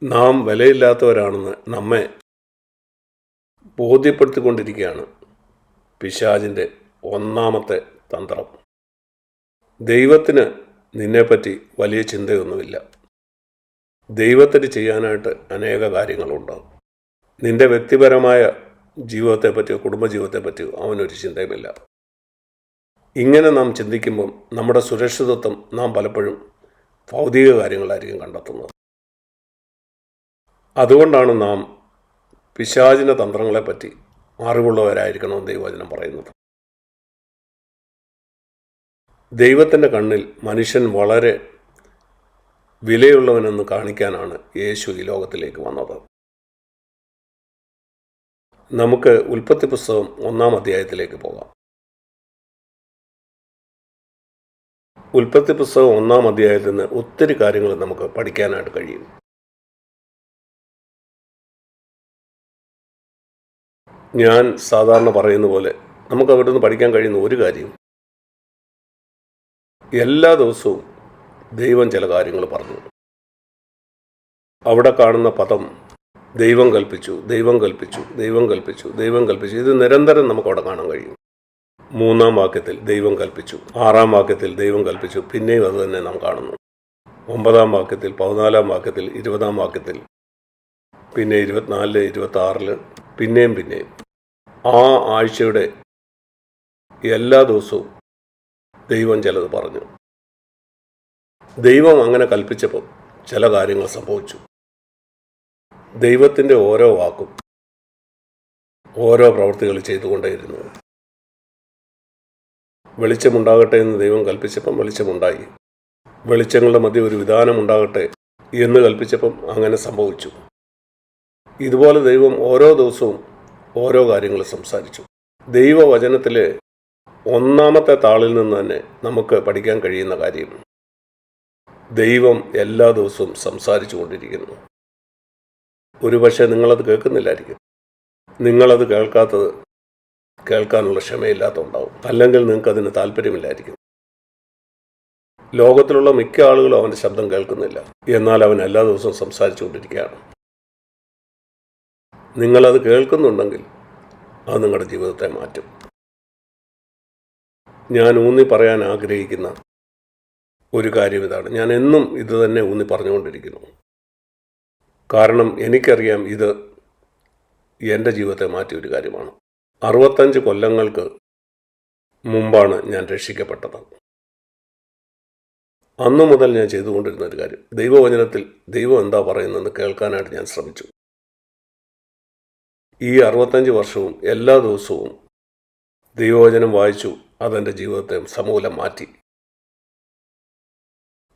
നാം വിലയില്ലാത്തവരാണെന്ന് നമ്മെ ബോധ്യപ്പെടുത്തിക്കൊണ്ടിരിക്കുകയാണ് പിശാചിൻ്റെ ഒന്നാമത്തെ തന്ത്രം. ദൈവത്തിന് നിന്നെപ്പറ്റി വലിയ ചിന്തയൊന്നുമില്ല. ദൈവത്തിന് ചെയ്യാനായിട്ട് അനേക കാര്യങ്ങളുണ്ട്. നിന്റെ വ്യക്തിപരമായ ജീവിതത്തെപ്പറ്റിയോ കുടുംബജീവിതത്തെപ്പറ്റിയോ അവനൊരു ചിന്തയുമില്ല. ഇങ്ങനെ നാം ചിന്തിക്കുമ്പം നമ്മുടെ സുരക്ഷിതത്വം നാം പലപ്പോഴും ഭൗതിക കാര്യങ്ങളായിരിക്കും കണ്ടെത്തുന്നത്. അതുകൊണ്ടാണ് നാം പിശാചിൻ്റെ തന്ത്രങ്ങളെപ്പറ്റി അറിവുള്ളവരായിരിക്കണമെന്ന് ദൈവവചനം പറയുന്നത്. ദൈവത്തിൻ്റെ കണ്ണിൽ മനുഷ്യൻ വളരെ വിലയുള്ളവനെന്ന് കാണിക്കാനാണ് യേശു ഈ ലോകത്തിലേക്ക് വന്നത്. നമുക്ക് ഉൽപ്പത്തി പുസ്തകം 1-ാം അധ്യായത്തിലേക്ക് പോകാം. ഉൽപ്പത്തി പുസ്തകം 1-ാം അധ്യായത്തിൽ നിന്ന് ഒത്തിരി കാര്യങ്ങൾ നമുക്ക് പഠിക്കാനായിട്ട് കഴിയും. ഞാൻ സാധാരണ പറയുന്ന പോലെ നമുക്ക് അവിടെ നിന്ന് പഠിക്കാൻ കഴിയുന്ന ഒരു കാര്യം, എല്ലാ ദിവസവും ദൈവം ചില കാര്യങ്ങൾ പറഞ്ഞു. അവിടെ കാണുന്ന പദം ദൈവം കൽപ്പിച്ചു, ദൈവം കൽപ്പിച്ചു, ദൈവം കൽപ്പിച്ചു, ദൈവം കൽപ്പിച്ചു. ഇത് നിരന്തരം നമുക്കവിടെ കാണാൻ കഴിയും. 3-ാം വാക്യത്തിൽ ദൈവം കൽപ്പിച്ചു, 6-ാം വാക്യത്തിൽ ദൈവം കൽപ്പിച്ചു, പിന്നെയും അത് തന്നെ നാം കാണുന്നു. 9-ാം വാക്യത്തിൽ, 14-ാം വാക്യത്തിൽ, 20-ാം വാക്യത്തിൽ, പിന്നെ 24, 26 പിന്നെയും. ആ ആഴ്ചയുടെ എല്ലാ ദിവസവും ദൈവം ചിലത് പറഞ്ഞു. ദൈവം അങ്ങനെ കൽപ്പിച്ചപ്പോൾ ചില കാര്യങ്ങൾ സംഭവിച്ചു. ദൈവത്തിൻ്റെ ഓരോ വാക്കും ഓരോ പ്രവൃത്തികൾ ചെയ്തുകൊണ്ടേയിരുന്നു. വെളിച്ചമുണ്ടാകട്ടെ എന്ന് ദൈവം കൽപ്പിച്ചപ്പം വെളിച്ചമുണ്ടായി. വെളിച്ചങ്ങളുടെ മധ്യ ഒരു വിധാനം ഉണ്ടാകട്ടെ എന്ന് കൽപ്പിച്ചപ്പം അങ്ങനെ സംഭവിച്ചു. ഇതുപോലെ ദൈവം ഓരോ ദിവസവും ഓരോ കാര്യങ്ങൾ സംസാരിച്ചു. ദൈവവചനത്തിലെ 1-ാമത്തെ താളിൽ നിന്ന് തന്നെ നമുക്ക് പഠിക്കാൻ കഴിയുന്ന കാര്യം, ദൈവം എല്ലാ ദിവസവും സംസാരിച്ചു കൊണ്ടിരിക്കുന്നു. ഒരുപക്ഷെ നിങ്ങളത് കേൾക്കുന്നില്ലായിരിക്കും. നിങ്ങളത് കേൾക്കാത്തത് കേൾക്കാനുള്ള ക്ഷമയില്ലാത്തതുണ്ടാവും, അല്ലെങ്കിൽ നിങ്ങൾക്കതിന് താല്പര്യമില്ലായിരിക്കും. ലോകത്തിലുള്ള മിക്ക ആളുകളും അവൻ്റെ ശബ്ദം കേൾക്കുന്നില്ല, എന്നാൽ അവൻ എല്ലാ ദിവസവും സംസാരിച്ചു കൊണ്ടിരിക്കുകയാണ്. നിങ്ങളത് കേൾക്കുന്നുണ്ടെങ്കിൽ അത് നിങ്ങളുടെ ജീവിതത്തെ മാറ്റും. ഞാൻ ഊന്നി പറയാൻ ആഗ്രഹിക്കുന്ന ഒരു കാര്യം ഇതാണ്. ഞാൻ എന്നും ഇത് തന്നെ ഊന്നി പറഞ്ഞുകൊണ്ടിരിക്കുന്നു. കാരണം എനിക്കറിയാം ഇത് എൻ്റെ ജീവിതത്തെ മാറ്റിയ ഒരു കാര്യമാണ്. 65 കൊല്ലങ്ങൾക്ക് മുമ്പാണ് ഞാൻ രക്ഷിക്കപ്പെട്ടത്. അന്നു മുതൽ ഞാൻ ചെയ്തുകൊണ്ടിരുന്ന ഒരു കാര്യം, ദൈവവചനത്തിൽ ദൈവം എന്താ പറയുന്നതെന്ന് കേൾക്കാനായിട്ട് ഞാൻ ശ്രമിച്ചു. ഈ 65 വർഷവും എല്ലാ ദിവസവും ദൈവവചനം വായിച്ചു. അതെൻ്റെ ജീവിതത്തെ സമൂലം മാറ്റി.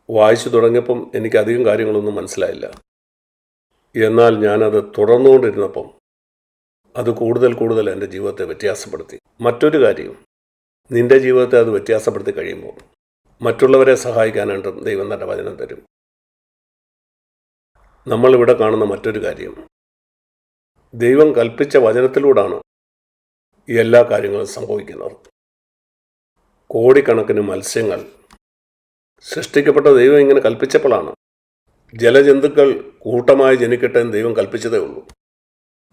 വായിച്ചു തുടങ്ങിയപ്പം എനിക്ക് അധികം കാര്യങ്ങളൊന്നും മനസ്സിലായില്ല. എന്നാൽ ഞാനത് തുടർന്നുകൊണ്ടിരുന്നപ്പം അത് കൂടുതൽ എൻ്റെ ജീവിതത്തെ വ്യത്യാസപ്പെടുത്തി. മറ്റൊരു കാര്യം, നിൻ്റെ ജീവിതത്തെ അത് വ്യത്യാസപ്പെടുത്തി കഴിയുമ്പോൾ മറ്റുള്ളവരെ സഹായിക്കാനായിട്ടും ദൈവം തൻ്റെ വചനം തരും. നമ്മളിവിടെ കാണുന്ന മറ്റൊരു കാര്യം, ദൈവം കൽപ്പിച്ച വചനത്തിലൂടെയാണ് എല്ലാ കാര്യങ്ങളും സംഭവിക്കുന്നത്. കോടിക്കണക്കിന് മത്സ്യങ്ങൾ സൃഷ്ടിക്കപ്പെട്ട ദൈവം ഇങ്ങനെ കൽപ്പിച്ചപ്പോഴാണ്. ജലജന്തുക്കൾ കൂട്ടമായി ജനിക്കട്ടെ എന്ന് ദൈവം കൽപ്പിച്ചതേ ഉള്ളൂ.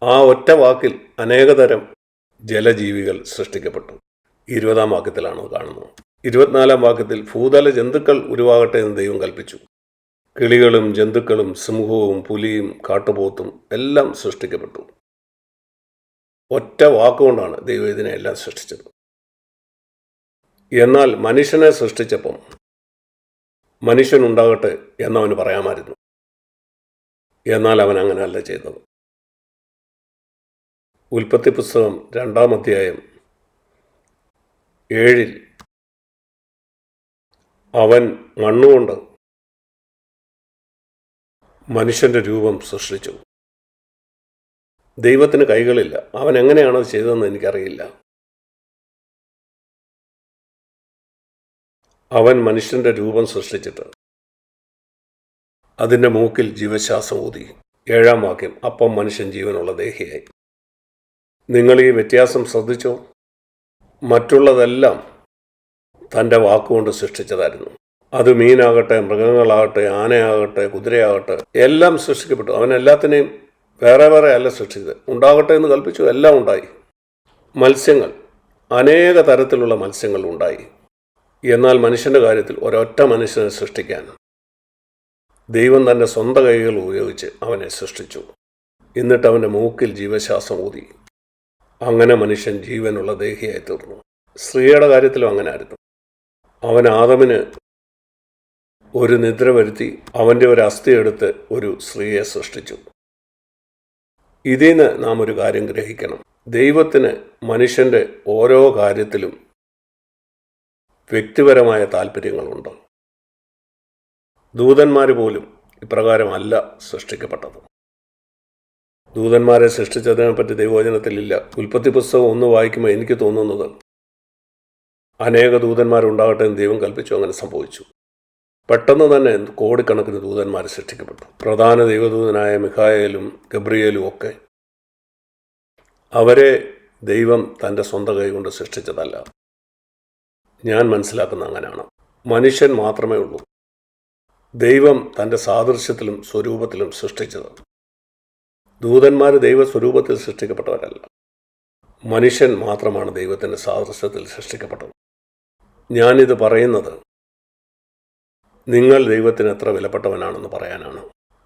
ആ ഒറ്റ വാക്കിൽ അനേകതരം ജലജീവികൾ സൃഷ്ടിക്കപ്പെട്ടു. 20-ാം വാക്യത്തിലാണ് കാണുന്നത്. 24-ാം വാക്യത്തിൽ ഭൂതല ജന്തുക്കൾ ഉരുവാകട്ടെ എന്ന് ദൈവം കൽപ്പിച്ചു. കിളികളും ജന്തുക്കളും സിംഹവും പുലിയും കാട്ടുപോത്തും എല്ലാം സൃഷ്ടിക്കപ്പെട്ടു. ഒറ്റ വാക്കുകൊണ്ടാണ് ദൈവം ഇതിനെല്ലാം സൃഷ്ടിച്ചത്. എന്നാൽ മനുഷ്യനെ സൃഷ്ടിച്ചപ്പം മനുഷ്യനുണ്ടാകട്ടെ എന്നവന് പറയാമായിരുന്നു. എന്നാൽ അവൻ അങ്ങനെയല്ല ചെയ്തത്. ഉൽപ്പത്തി പുസ്തകം 2-ാം അധ്യായം 7 അവൻ മണ്ണുകൊണ്ട് മനുഷ്യൻ്റെ രൂപം സൃഷ്ടിച്ചു. ദൈവത്തിന് കൈകളില്ല. അവൻ എങ്ങനെയാണത് ചെയ്തതെന്ന് എനിക്കറിയില്ല. അവൻ മനുഷ്യൻ്റെ രൂപം സൃഷ്ടിച്ചിട്ട് അതിൻ്റെ മൂക്കിൽ ജീവശ്വാസം ഊതി. 7-ാം വാക്യം, അപ്പം മനുഷ്യൻ ജീവനുള്ള ദേഹിയായി. നിങ്ങൾ ഈ വ്യത്യാസം ശ്രദ്ധിച്ചോ? മറ്റുള്ളതെല്ലാം തൻ്റെ വാക്കുകൊണ്ട് സൃഷ്ടിച്ചതായിരുന്നു. അത് മീനാകട്ടെ, മൃഗങ്ങളാകട്ടെ, ആനയാകട്ടെ, കുതിരയാകട്ടെ, എല്ലാം സൃഷ്ടിക്കപ്പെട്ടു. അവൻ എല്ലാത്തിനെയും വേറെ വേറെ അല്ല സൃഷ്ടിച്ചത്. ഉണ്ടാകട്ടെ എന്ന് കൽപ്പിച്ചു, എല്ലാം ഉണ്ടായി. മത്സ്യങ്ങൾ, അനേക തരത്തിലുള്ള മത്സ്യങ്ങൾ ഉണ്ടായി. എന്നാൽ മനുഷ്യൻ്റെ കാര്യത്തിൽ ഒരൊറ്റ മനുഷ്യനെ സൃഷ്ടിക്കാൻ ദൈവം തൻ്റെ സ്വന്തം കൈകൾ ഉപയോഗിച്ച് അവനെ സൃഷ്ടിച്ചു. എന്നിട്ട് അവൻ്റെ മൂക്കിൽ ജീവശ്വാസം ഊതി. അങ്ങനെ മനുഷ്യൻ ജീവനുള്ള ദേഹിയായി തീർന്നു. സ്ത്രീയുടെ കാര്യത്തിലും അങ്ങനെ ആയിരുന്നു. അവൻ ആദമിന് ഒരു നിദ്ര വരുത്തി അവൻ്റെ ഒരു അസ്ഥി എടുത്ത് ഒരു സ്ത്രീയെ സൃഷ്ടിച്ചു. ഇതിൽ നിന്ന് നാം ഒരു കാര്യം ഗ്രഹിക്കണം. ദൈവത്തിന് മനുഷ്യൻ്റെ ഓരോ കാര്യത്തിലും വ്യക്തിപരമായ താല്പര്യങ്ങളുണ്ട്. ദൂതന്മാർ പോലും ഇപ്രകാരമല്ല സൃഷ്ടിക്കപ്പെട്ടത്. ദൂതന്മാരെ സൃഷ്ടിച്ചതിനെപ്പറ്റി ദൈവവചനത്തിലില്ല. ഉൽപ്പത്തി പുസ്തകം 1 വായിക്കുമ്പോൾ എനിക്ക് തോന്നുന്നത് അനേക ദൂതന്മാരുണ്ടാകട്ടെ എന്ന് ദൈവം കൽപ്പിച്ചു. അങ്ങനെ സംഭവിച്ചു. പെട്ടെന്ന് തന്നെ കോടിക്കണക്കിന് ദൂതന്മാർ സൃഷ്ടിക്കപ്പെട്ടു. പ്രധാന ദൈവദൂതനായ മിഖായേലും ഗബ്രിയേലും ഒക്കെ അവരെ ദൈവം തൻ്റെ സ്വന്തം കൈകൊണ്ട് സൃഷ്ടിച്ചതല്ല. ഞാൻ മനസ്സിലാക്കുന്ന അങ്ങനെയാണ്. മനുഷ്യൻ മാത്രമേ ഉള്ളൂ ദൈവം തൻ്റെ സാദൃശ്യത്തിലും സ്വരൂപത്തിലും സൃഷ്ടിച്ചത്. ദൂതന്മാർ ദൈവസ്വരൂപത്തിൽ സൃഷ്ടിക്കപ്പെട്ടവരല്ല. മനുഷ്യൻ മാത്രമാണ് ദൈവത്തിൻ്റെ സാദൃശ്യത്തിൽ സൃഷ്ടിക്കപ്പെട്ടത്. ഞാനിത് പറയുന്നത് നിങ്ങൾ ദൈവത്തിന് എത്ര വിലപ്പെട്ടവനാണെന്ന് പറയാനാണ്.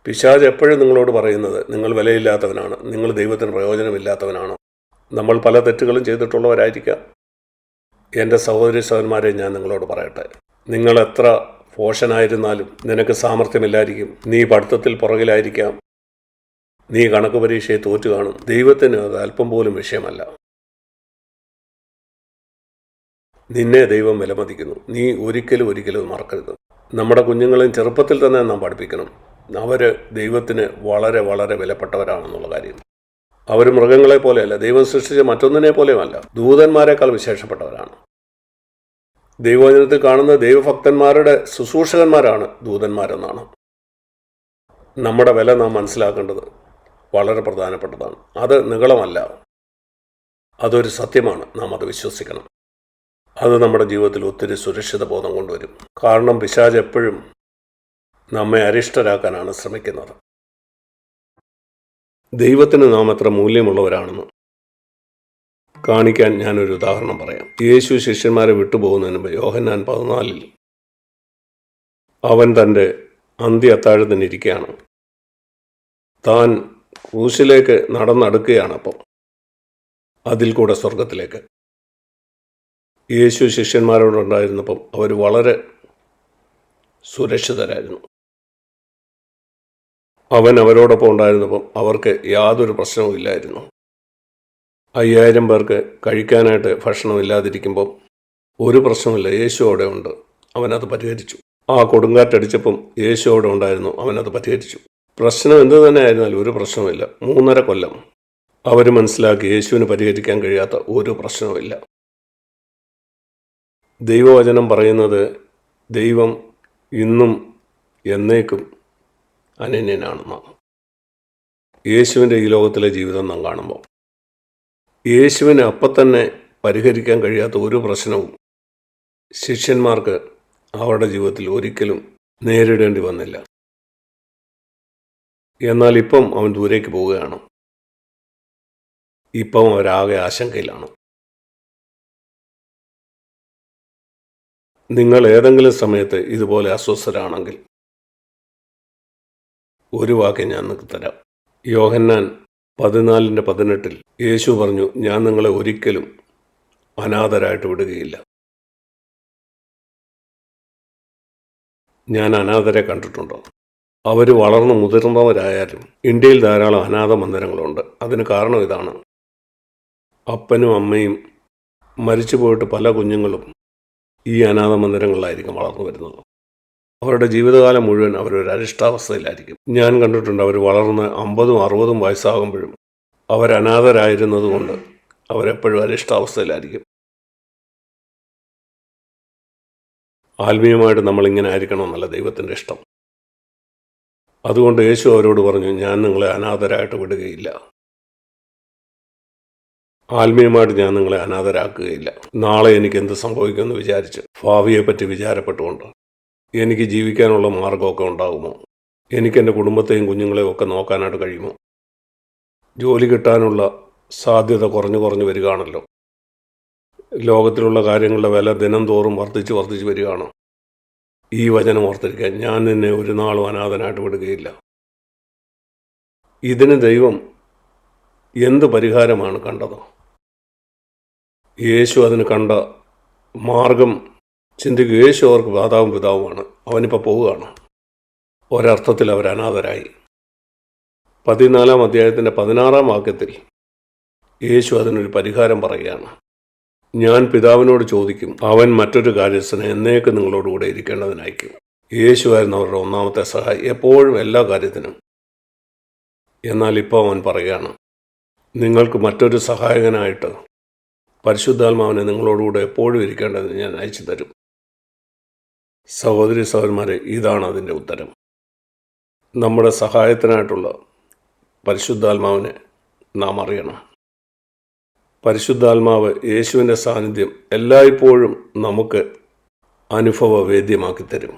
പിശാച് എപ്പോഴും നിങ്ങളോട് പറയുന്നത് നിങ്ങൾ വിലയില്ലാത്തവനാണ്, നിങ്ങൾ ദൈവത്തിന് പ്രയോജനമില്ലാത്തവനാണ്. നമ്മൾ പല തെറ്റുകളും ചെയ്തിട്ടുള്ളവരായിരിക്കാം. എൻ്റെ സഹോദരി സഹോദരന്മാരെ, ഞാൻ നിങ്ങളോട് പറയട്ടെ, നിങ്ങൾ എത്ര പോഷനായിരുന്നാലും നിനക്ക് സാമർഥ്യമില്ലായിരിക്കും, നീ പഠിത്തത്തിൽ പുറകിലായിരിക്കാം, നീ കണക്ക് പരീക്ഷയെ തോറ്റു കാണും. ദൈവത്തിന് അത് അല്പം പോലും വിഷയമല്ല. നിന്നെ ദൈവം വിലമതിക്കുന്നു. നീ ഒരിക്കലും ഒരിക്കലും മറക്കരുത്. നമ്മുടെ കുഞ്ഞുങ്ങളെയും ചെറുപ്പത്തിൽ തന്നെ നാം പഠിപ്പിക്കണം. അവർ ദൈവത്തിന് വളരെ വളരെ വിലപ്പെട്ടവരാണെന്നുള്ള കാര്യം. അവർ മൃഗങ്ങളെ പോലെയല്ല, ദൈവം സൃഷ്ടിച്ച മറ്റൊന്നിനെ പോലെയുമല്ല, ദൂതന്മാരെക്കാൾ വിശേഷപ്പെട്ടവരാണ്. ദൈവവചനത്തിൽ കാണുന്ന ദൈവഭക്തന്മാരുടെ ശുശ്രൂഷകന്മാരാണ് ദൂതന്മാരെന്നാണ്. നമ്മുടെ വില നാം മനസ്സിലാക്കേണ്ടത് വളരെ പ്രധാനപ്പെട്ടതാണ്. അത് നിഗളമല്ല, അതൊരു സത്യമാണ്. നാം അത് വിശ്വസിക്കണം. അത് നമ്മുടെ ജീവിതത്തിൽ ഒത്തിരി സുരക്ഷിത ബോധം കൊണ്ടുവരും. കാരണം പിശാച് എപ്പോഴും നമ്മെ അരിഷ്ടരാക്കാനാണ് ശ്രമിക്കുന്നത്. ദൈവത്തിന് നാം എത്ര മൂല്യമുള്ളവരാണെന്ന് കാണിക്കാൻ ഞാനൊരു ഉദാഹരണം പറയാം. യേശു ശിഷ്യന്മാരെ വിട്ടുപോകുന്നതിന് മുമ്പ് യോഹന്നാൻ 14 അവൻ തൻ്റെ അന്ത്യ അത്താഴത്തിനിരിക്കുകയാണ്. താൻ ക്രൂശിലേക്ക് നടന്നടുക്കുകയാണ്. അപ്പം അതിൽ കൂടെ സ്വർഗത്തിലേക്ക്. യേശു ശിഷ്യന്മാരോടുണ്ടായിരുന്നപ്പം അവർ വളരെ സുരക്ഷിതരായിരുന്നു. അവൻ അവരോടൊപ്പം ഉണ്ടായിരുന്നപ്പം അവർക്ക് യാതൊരു പ്രശ്നവും ഇല്ലായിരുന്നു. 5000 പേർക്ക് കഴിക്കാനായിട്ട് ഭക്ഷണമില്ലാതിരിക്കുമ്പം ഒരു പ്രശ്നമില്ല, യേശു അവിടെ ഉണ്ട്, അവനത് പരിഹരിച്ചു. ആ കൊടുങ്കാറ്റടിച്ചപ്പം യേശു അവിടെ ഉണ്ടായിരുന്നു, അവനത് പരിഹരിച്ചു. പ്രശ്നം എന്തു തന്നെ ആയിരുന്നാലും ഒരു പ്രശ്നമില്ല. 3.5 കൊല്ലം അവർ മനസ്സിലാക്കി യേശുവിന് പരിഹരിക്കാൻ കഴിയാത്ത ഒരു പ്രശ്നവുമില്ല. ദൈവവചനം പറയുന്നത് ദൈവം ഇന്നും എന്നേക്കും അനന്യനാണെന്നാണ്. യേശുവിൻ്റെ ഈ ലോകത്തിലെ ജീവിതം നാം കാണുമ്പോൾ യേശുവിന് അപ്പം തന്നെ പരിഹരിക്കാൻ കഴിയാത്ത ഒരു പ്രശ്നവും ശിഷ്യന്മാർക്ക് അവരുടെ ജീവിതത്തിൽ ഒരിക്കലും നേരിടേണ്ടി വന്നില്ല. എന്നാൽ ഇപ്പം അവൻ ദൂരേക്ക് പോവുകയാണ്. ഇപ്പം അവരാകെ ആശങ്കയിലാണ്. നിങ്ങൾ ഏതെങ്കിലും സമയത്ത് ഇതുപോലെ അസ്വസ്ഥരാണെങ്കിൽ ഒരു വാക്ക് ഞാൻ നിങ്ങൾക്ക് തരാം. യോഹന്നാൻ 14:18 യേശു പറഞ്ഞു, ഞാൻ നിങ്ങളെ ഒരിക്കലും അനാഥരായിട്ട് വിടുകയില്ല. ഞാൻ അനാഥരെ കണ്ടിട്ടുണ്ടോ? അവർ വളർന്നു മുതിർന്നവരായാലും ഇന്ത്യയിൽ ധാരാളം അനാഥ മന്ദിരങ്ങളുണ്ട്. അതിന് കാരണം ഇതാണ്. അപ്പനും അമ്മയും മരിച്ചു പോയിട്ട് പല കുഞ്ഞുങ്ങളും ഈ അനാഥ മന്ദിരങ്ങളിലായിരിക്കും വളർന്നു വരുന്നത്. അവരുടെ ജീവിതകാലം മുഴുവൻ അവരൊരു അരിഷ്ടാവസ്ഥയിലായിരിക്കും. ഞാൻ കണ്ടിട്ടുണ്ട്, അവർ വളർന്ന് 50ഉം 60ഉം വയസ്സാകുമ്പോഴും അവരനാഥരായിരുന്നതുകൊണ്ട് അവരെപ്പോഴും അരിഷ്ടാവസ്ഥയിലായിരിക്കും. ആത്മീയമായിട്ട് നമ്മളിങ്ങനെ ആയിരിക്കണമെന്നല്ല ദൈവത്തിൻ്റെ ഇഷ്ടം. അതുകൊണ്ട് യേശു അവരോട് പറഞ്ഞു, ഞാൻ നിങ്ങളെ അനാഥരായിട്ട് വിടുകയില്ല. ആത്മീയമായിട്ട് ഞാൻ നിങ്ങളെ അനാഥരാക്കുകയില്ല. നാളെ എനിക്ക് എന്ത് സംഭവിക്കുമെന്ന് വിചാരിച്ച് ഭാവിയെപ്പറ്റി വിചാരപ്പെട്ടുകൊണ്ട് എനിക്ക് ജീവിക്കാനുള്ള മാർഗമൊക്കെ ഉണ്ടാകുമോ? എനിക്ക് എൻ്റെ കുടുംബത്തെയും കുഞ്ഞുങ്ങളെയും ഒക്കെ നോക്കാനായിട്ട് കഴിയുമോ? ജോലി കിട്ടാനുള്ള സാധ്യത കുറഞ്ഞു വരികയാണല്ലോ. ലോകത്തിലുള്ള കാര്യങ്ങളുടെ വില ദിനം തോറും വർദ്ധിച്ച് വരികയാണ്. ഈ വചനം ഓർത്തിരിക്കാൻ, ഞാൻ നിന്നെ ഒരു നാളും അനാഥനായിട്ട് വിടുകയില്ല. ഇതിന് ദൈവം എന്ത് പരിഹാരമാണ് കണ്ടത്? യേശു അതിന് കണ്ട മാർഗം ചിന്തിക്കുക. യേശു അവർക്ക് മാതാവും പിതാവുമാണ്. അവനിപ്പോൾ പോവുകയാണ്. ഒരർത്ഥത്തിൽ അവർ അനാഥരായി. 14 അധ്യായത്തിൻ്റെ 16 വാക്യത്തിൽ യേശു അതിനൊരു പരിഹാരം പറയുകയാണ്. ഞാൻ പിതാവിനോട് ചോദിക്കും, അവൻ മറ്റൊരു കാര്യസ്ഥനെ എന്നേക്ക് നിങ്ങളോടുകൂടെ ഇരിക്കേണ്ടതിനയക്കും. യേശുവായിരുന്നു അവരുടെ ഒന്നാമത്തെ സഹായി, എപ്പോഴും എല്ലാ കാര്യത്തിനും. എന്നാൽ ഇപ്പോൾ അവൻ പറയുകയാണ്, നിങ്ങൾക്ക് മറ്റൊരു സഹായകനായിട്ട് പരിശുദ്ധാത്മാവിനെ നിങ്ങളോടുകൂടെ എപ്പോഴും ഇരിക്കേണ്ടതിന് ഞാൻ അയച്ചു തരും. സഹോദരി സഹോദരന്മാരെ, ഇതാണ് അതിൻ്റെ ഉത്തരം. നമ്മുടെ സഹായത്തിനായിട്ടുള്ള പരിശുദ്ധാത്മാവിനെ നാം അറിയണം. പരിശുദ്ധാത്മാവ്, യേശുവിൻ്റെ സാന്നിധ്യം എല്ലായ്പ്പോഴും നമുക്ക് അനുഭവവേദ്യമാക്കി തരും.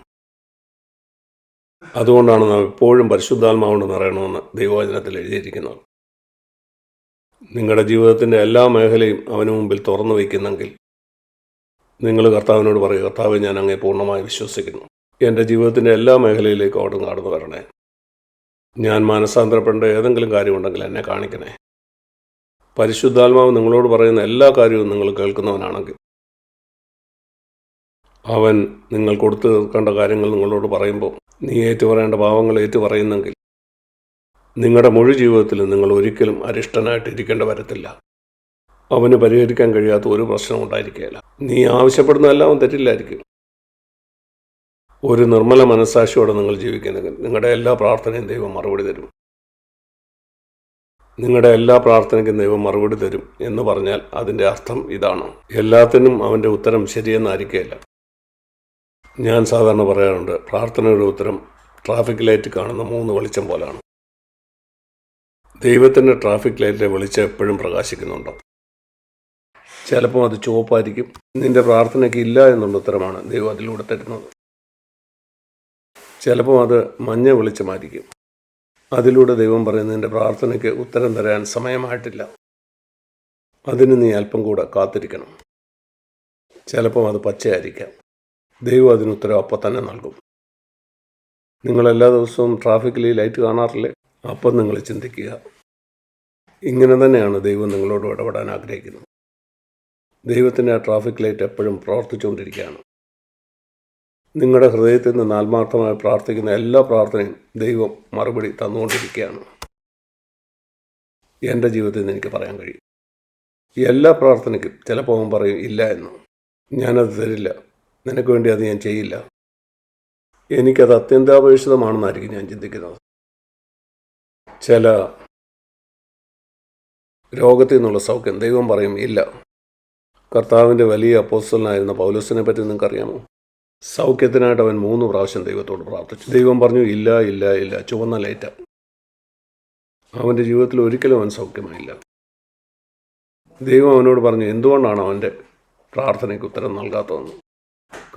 അതുകൊണ്ടാണ് നാം എപ്പോഴും പരിശുദ്ധാത്മാവോട് നിറയണമെന്ന് ദൈവവചനത്തിൽ എഴുതിയിരിക്കുന്നത്. നിങ്ങളുടെ ജീവിതത്തിൻ്റെ എല്ലാ മേഖലയും അവന് മുമ്പിൽ തുറന്നു വയ്ക്കുന്നെങ്കിൽ നിങ്ങൾ കർത്താവിനോട് പറയുക, കർത്താവ്, ഞാൻ അങ്ങേ പൂർണ്ണമായി വിശ്വസിക്കുന്നു. എൻ്റെ ജീവിതത്തിൻ്റെ എല്ലാ മേഖലയിലേക്കും അവിടുന്ന് കടന്നു വരണേ. ഞാൻ മാനസാന്തരപ്പെടേണ്ട ഏതെങ്കിലും കാര്യമുണ്ടെങ്കിൽ എന്നെ കാണിക്കണേ. പരിശുദ്ധാത്മാവ് നിങ്ങളോട് പറയുന്ന എല്ലാ കാര്യവും നിങ്ങൾ കേൾക്കുന്നവനാണെങ്കിൽ, അവൻ നിങ്ങൾ കൊടുത്തു തീർക്കേണ്ട കാര്യങ്ങൾ നിങ്ങളോട് പറയുമ്പോൾ നീ ഏറ്റുപറയേണ്ട പാവങ്ങൾ ഏറ്റുപറയുന്നെങ്കിൽ നിങ്ങളുടെ മുഴു ജീവിതത്തിൽ നിങ്ങൾ ഒരിക്കലും അരിഷ്ടനായിട്ട് ഇരിക്കേണ്ട വരത്തില്ല. അവന് പരിഹരിക്കാൻ കഴിയാത്ത ഒരു പ്രശ്നം ഉണ്ടായിരിക്കുകയില്ല. നീ ആവശ്യപ്പെടുന്നതെല്ലാം അവൻ തെറ്റില്ലായിരിക്കും. ഒരു നിർമ്മല മനസ്സാക്ഷിയോടെ നിങ്ങൾ ജീവിക്കുന്നെങ്കിൽ നിങ്ങളുടെ എല്ലാ പ്രാർത്ഥനയും ദൈവം മറുപടി തരും. നിങ്ങളുടെ എല്ലാ പ്രാർത്ഥനയ്ക്കും ദൈവം മറുപടി തരും എന്ന് പറഞ്ഞാൽ അതിൻ്റെ അർത്ഥം ഇതാണ്: എല്ലാത്തിനും അവൻ്റെ ഉത്തരം ശരിയെന്നായിരിക്കുകയില്ല. ഞാൻ സാധാരണ പറയാറുണ്ട്, പ്രാർത്ഥനയുടെ ഉത്തരം ട്രാഫിക് ലൈറ്റ് കാണുന്ന 3 വെളിച്ചം പോലാണ്. ദൈവത്തിൻ്റെ ട്രാഫിക് ലൈറ്റിലെ വെളിച്ചം എപ്പോഴും പ്രകാശിക്കുന്നുണ്ട്. ചിലപ്പോൾ അത് ചുവപ്പായിരിക്കും. നിന്റെ പ്രാർത്ഥനയ്ക്ക് ഇല്ല എന്നുള്ള ഉത്തരമാണ് ദൈവം അതിലൂടെ തരുന്നത്. ചിലപ്പോൾ അത് മഞ്ഞ വെളിച്ചമായിരിക്കും. അതിലൂടെ ദൈവം പറയുന്നത്, നിന്റെ പ്രാർത്ഥനയ്ക്ക് ഉത്തരം തരാൻ സമയമായിട്ടില്ല, അതിന് നീ അല്പം കൂടെ കാത്തിരിക്കണം. ചിലപ്പോൾ അത് പച്ചയായിരിക്കാം. ദൈവം അതിന് ഉത്തരം അപ്പം തന്നെ നൽകും. നിങ്ങളെല്ലാ ദിവസവും ട്രാഫിക്കിൽ ഈ ലൈറ്റ് കാണാറില്ലേ? അപ്പം നിങ്ങൾ ചിന്തിക്കുക, ഇങ്ങനെ തന്നെയാണ് ദൈവം നിങ്ങളോട് ഇടപെടാൻ ആഗ്രഹിക്കുന്നത്. ദൈവത്തിൻ്റെ ആ ട്രാഫിക് ലൈറ്റ് എപ്പോഴും പ്രവർത്തിച്ചുകൊണ്ടിരിക്കുകയാണ്. നിങ്ങളുടെ ഹൃദയത്തിൽ നിന്ന് ആത്മാർത്ഥമായി പ്രാർത്ഥിക്കുന്ന എല്ലാ പ്രാർത്ഥനയും ദൈവം മറുപടി തന്നുകൊണ്ടിരിക്കുകയാണ്. എൻ്റെ ജീവിതത്തിൽ നിന്ന് എനിക്ക് പറയാൻ കഴിയും. എല്ലാ പ്രാർത്ഥനയ്ക്കും ചിലപ്പോൾ അവൻ പറയും ഇല്ല എന്ന്. ഞാനത് തരില്ല, നിനക്ക് വേണ്ടി അത് ഞാൻ ചെയ്യില്ല, എനിക്കത് അത്യന്താപേക്ഷിതമാണെന്നായിരിക്കും ഞാൻ ചിന്തിക്കുന്നത്. ചില രോഗത്തിൽ നിന്നുള്ള സൗഖ്യം ദൈവം പറയും ഇല്ല. കർത്താവിൻ്റെ വലിയ അപ്പോസ്തലനായിരുന്ന പൗലോസിനെ പറ്റി നിങ്ങൾക്കറിയാമോ? സൗഖ്യത്തിനായിട്ട് അവൻ 3 പ്രാവശ്യം ദൈവത്തോട് പ്രാർത്ഥിച്ചു. ദൈവം പറഞ്ഞു ഇല്ല ഇല്ല ഇല്ല, ചുവന്ന ലൈറ്റ. അവൻ്റെ ജീവിതത്തിൽ ഒരിക്കലും അവൻ സൗഖ്യമായില്ല. ദൈവം അവനോട് പറഞ്ഞു എന്തുകൊണ്ടാണ് അവൻ്റെ പ്രാർത്ഥനയ്ക്ക് ഉത്തരം നൽകാത്തതെന്ന്.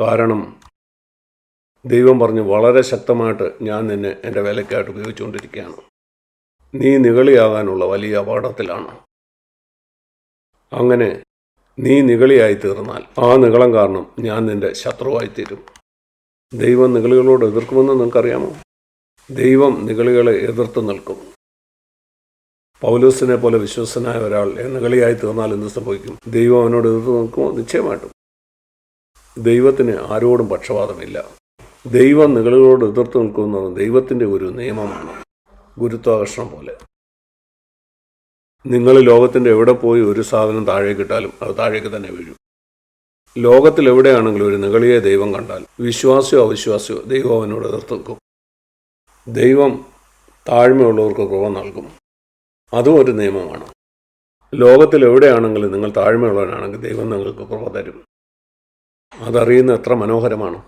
കാരണം ദൈവം പറഞ്ഞു, വളരെ ശക്തമായിട്ട് ഞാൻ നിന്നെ എൻ്റെ വേലയ്ക്കായിട്ട് ഉപയോഗിച്ചുകൊണ്ടിരിക്കുകയാണ്. നീ നിഗളിയാകാനുള്ള വലിയ അപകടത്തിലാണ്. അങ്ങനെ നീ നിഗളിയായി തീർന്നാൽ ആ നിഗളം കാരണം ഞാൻ നിന്റെ ശത്രുവായിത്തീരും. ദൈവം നിഗളികളോട് എതിർക്കുമെന്ന് നിങ്ങൾക്കറിയാമോ? ദൈവം നിഗളികളെ എതിർത്ത് നിൽക്കും. പൗലോസിനെ പോലെ വിശ്വസനായ ഒരാൾ നിഗളിയായി തീർന്നാൽ എന്ത് സംഭവിക്കും? ദൈവം അവനോട് എതിർത്ത് നിൽക്കുമോ? നിശ്ചയമായിട്ടും. ദൈവത്തിന് ആരോടും പക്ഷപാതമില്ല. ദൈവം നിഗളികളോട് എതിർത്ത് നിൽക്കുന്നത് ദൈവത്തിൻ്റെ ഒരു നിയമമാണ്, ഗുരുത്വാകർഷണം പോലെ. നിങ്ങൾ ലോകത്തിൻ്റെ എവിടെ പോയി ഒരു സാധനം താഴേക്ക് ഇട്ടാലും അത് താഴേക്ക് തന്നെ വീഴും. ലോകത്തിൽ എവിടെയാണെങ്കിലും ഒരു നിഗളിയെ ദൈവം കണ്ടാൽ, വിശ്വാസിയോ അവിശ്വാസിയോ, ദൈവം അവനോട് എതിർത്ത് നിൽക്കും. ദൈവം താഴ്മയുള്ളവർക്ക് കൃപ നൽകും. അതും ഒരു നിയമമാണ്. ലോകത്തിൽ എവിടെയാണെങ്കിലും നിങ്ങൾ താഴ്മയുള്ളവനാണെങ്കിൽ ദൈവം നിങ്ങൾക്ക് കൃപ തരും. അതറിയുന്ന എത്ര മനോഹരമാണ്.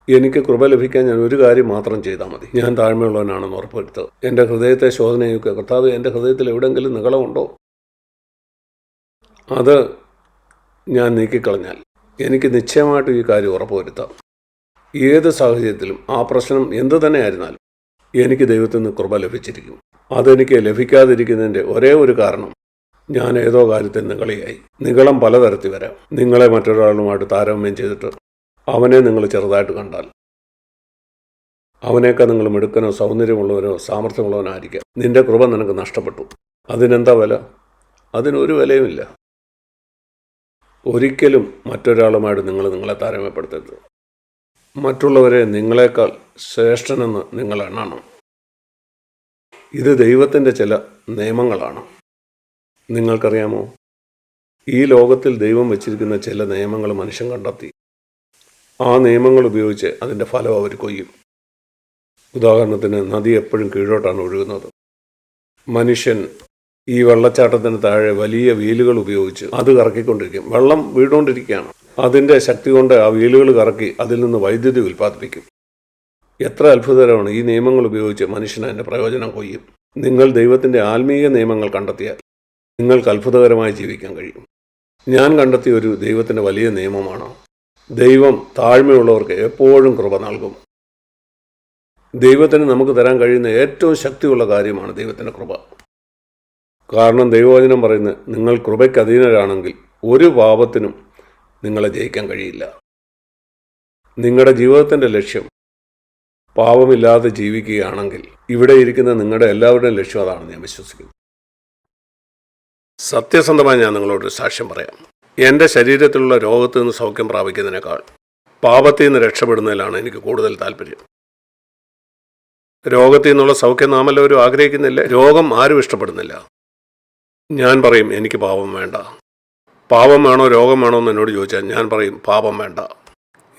എനിക്ക് കൃപ ലഭിക്കാൻ ഞാൻ ഒരു കാര്യം മാത്രം ചെയ്താൽ മതി. ഞാൻ താഴ്മയുള്ളവനാണെന്ന് ഉറപ്പുവരുത്തുക. എൻ്റെ ഹൃദയത്തെ ശോധന ചെയ്യുക. കർത്താവ്, എൻ്റെ ഹൃദയത്തിൽ എവിടെയെങ്കിലും നിഗളമുണ്ടോ? അത് ഞാൻ നീക്കിക്കളഞ്ഞാൽ എനിക്ക് നിശ്ചയമായിട്ടും ഈ കാര്യം ഉറപ്പുവരുത്താം. ഏത് സാഹചര്യത്തിലും ആ പ്രശ്നം എന്തു തന്നെയായിരുന്നാലും എനിക്ക് ദൈവത്തിൽ നിന്ന് കൃപ ലഭിച്ചിരിക്കും. അതെനിക്ക് ലഭിക്കാതിരിക്കുന്നതിൻ്റെ ഒരേ ഒരു കാരണം, ഞാൻ ഏതോ കാര്യത്തിൽ നിഗളിയായി. നിഗളം പലതരത്തിൽ വരാം. നിങ്ങളെ മറ്റൊരാളുമായിട്ട് താരതമ്യം ചെയ്തിട്ട് അവനെ നിങ്ങൾ ചെറുതായിട്ട് കണ്ടാൽ, അവനേക്കാൾ നിങ്ങൾ മിടുക്കനോ സൗന്ദര്യമുള്ളവനോ സാമർഥ്യമുള്ളവനോ ആയിരിക്കാം. നിന്റെ കൃപ നിനക്ക് നഷ്ടപ്പെട്ടു. അതിനെന്താ വില? അതിനൊരു വിലയുമില്ല. ഒരിക്കലും മറ്റൊരാളുമായിട്ട് നിങ്ങളെ താരതമ്യപ്പെടുത്തരുത്. മറ്റുള്ളവരെ നിങ്ങളെക്കാൾ ശ്രേഷ്ഠനെന്ന് നിങ്ങൾ എണ്ണണം. ഇത് ദൈവത്തിൻ്റെ ചില നിയമങ്ങളാണ്. നിങ്ങൾക്കറിയാമോ, ഈ ലോകത്തിൽ ദൈവം വച്ചിരിക്കുന്ന ചില നിയമങ്ങൾ മനുഷ്യൻ കണ്ടെത്തി. ആ നിയമങ്ങൾ ഉപയോഗിച്ച് അതിൻ്റെ ഫലം അവർ കൊയ്യും. ഉദാഹരണത്തിന്, നദി എപ്പോഴും കീഴോട്ടാണ് ഒഴുകുന്നത്. മനുഷ്യൻ ഈ വെള്ളച്ചാട്ടത്തിന് താഴെ വലിയ വീലുകൾ ഉപയോഗിച്ച് അത് കറക്കിക്കൊണ്ടിരിക്കും. വെള്ളം വീണുകൊണ്ടിരിക്കുകയാണ്. അതിൻ്റെ ശക്തി കൊണ്ട് ആ വീലുകൾ കറക്കി അതിൽ നിന്ന് വൈദ്യുതി ഉൽപ്പാദിപ്പിക്കും. എത്ര അത്ഭുതകരമാണ്! ഈ നിയമങ്ങൾ ഉപയോഗിച്ച് മനുഷ്യൻ അതിൻ്റെ പ്രയോജനം കൊയ്യും. നിങ്ങൾ ദൈവത്തിൻ്റെ ആത്മീയ നിയമങ്ങൾ കണ്ടെത്തിയാൽ നിങ്ങൾക്ക് അത്ഭുതകരമായി ജീവിക്കാൻ കഴിയും. ഞാൻ കണ്ടെത്തിയ ഒരു ദൈവത്തിൻ്റെ വലിയ നിയമമാണ്, ദൈവം താഴ്മയുള്ളവർക്ക് എപ്പോഴും കൃപ നൽകും. ദൈവത്തിന് നമുക്ക് തരാൻ കഴിയുന്ന ഏറ്റവും ശക്തിയുള്ള കാര്യമാണ് ദൈവത്തിൻ്റെ കൃപ. കാരണം ദൈവവചനം പറയുന്നത്, നിങ്ങൾ കൃപയ്ക്ക് അധീനരാണെങ്കിൽ ഒരു പാപത്തിനും നിങ്ങളെ ജയിക്കാൻ കഴിയില്ല. നിങ്ങളുടെ ജീവിതത്തിൻ്റെ ലക്ഷ്യം പാപമില്ലാതെ ജീവിക്കുകയാണെങ്കിൽ ഇവിടെ ഇരിക്കുന്ന നിങ്ങളുടെ എല്ലാവരുടെയും ലക്ഷ്യം അതാണെന്ന് ഞാൻ വിശ്വസിക്കുന്നു. സത്യസന്ധമായി ഞാൻ നിങ്ങളോടൊരു സാക്ഷ്യം പറയാം. എൻ്റെ ശരീരത്തിലുള്ള രോഗത്തിൽ നിന്ന് സൗഖ്യം പ്രാപിക്കുന്നതിനേക്കാൾ പാപത്തിൽ നിന്ന് രക്ഷപ്പെടുന്നതിലാണ് എനിക്ക് കൂടുതൽ താല്പര്യം. രോഗത്തിൽ നിന്നുള്ള സൗഖ്യം നാം എല്ലാവരും ആഗ്രഹിക്കുന്നില്ല. രോഗം ആരും ഇഷ്ടപ്പെടുന്നില്ല. ഞാൻ പറയും, എനിക്ക് പാപം വേണ്ട. പാപം വേണോ രോഗം വേണോ എന്ന് എന്നോട് ചോദിച്ചാൽ ഞാൻ പറയും, പാപം വേണ്ട,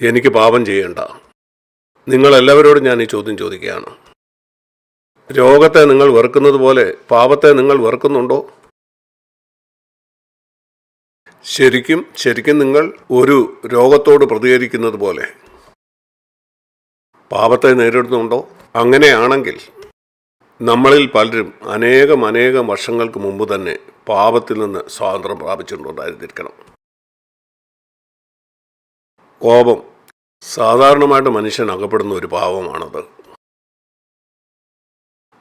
എനിക്ക് പാപം ചെയ്യേണ്ട. നിങ്ങളെല്ലാവരോടും ഞാൻ ഈ ചോദ്യം ചോദിക്കുകയാണ്. രോഗത്തെ നിങ്ങൾ വെറുക്കുന്നത് പോലെ പാപത്തെ നിങ്ങൾ വെറുക്കുന്നുണ്ടോ? ശരിക്കും നിങ്ങൾ ഒരു രോഗത്തോട് പ്രതികരിക്കുന്നത് പോലെ പാപത്തെ നേരിടുന്നുണ്ടോ? അങ്ങനെയാണെങ്കിൽ നമ്മളിൽ പലരും അനേകം വർഷങ്ങൾക്ക് മുമ്പ് തന്നെ പാപത്തിൽ നിന്ന് സ്വാതന്ത്ര്യം പ്രാപിച്ചിട്ടുണ്ടായിരിക്കണം. കോപം സാധാരണമായിട്ട് മനുഷ്യൻ അകപ്പെടുന്ന ഒരു പാപമാണത്.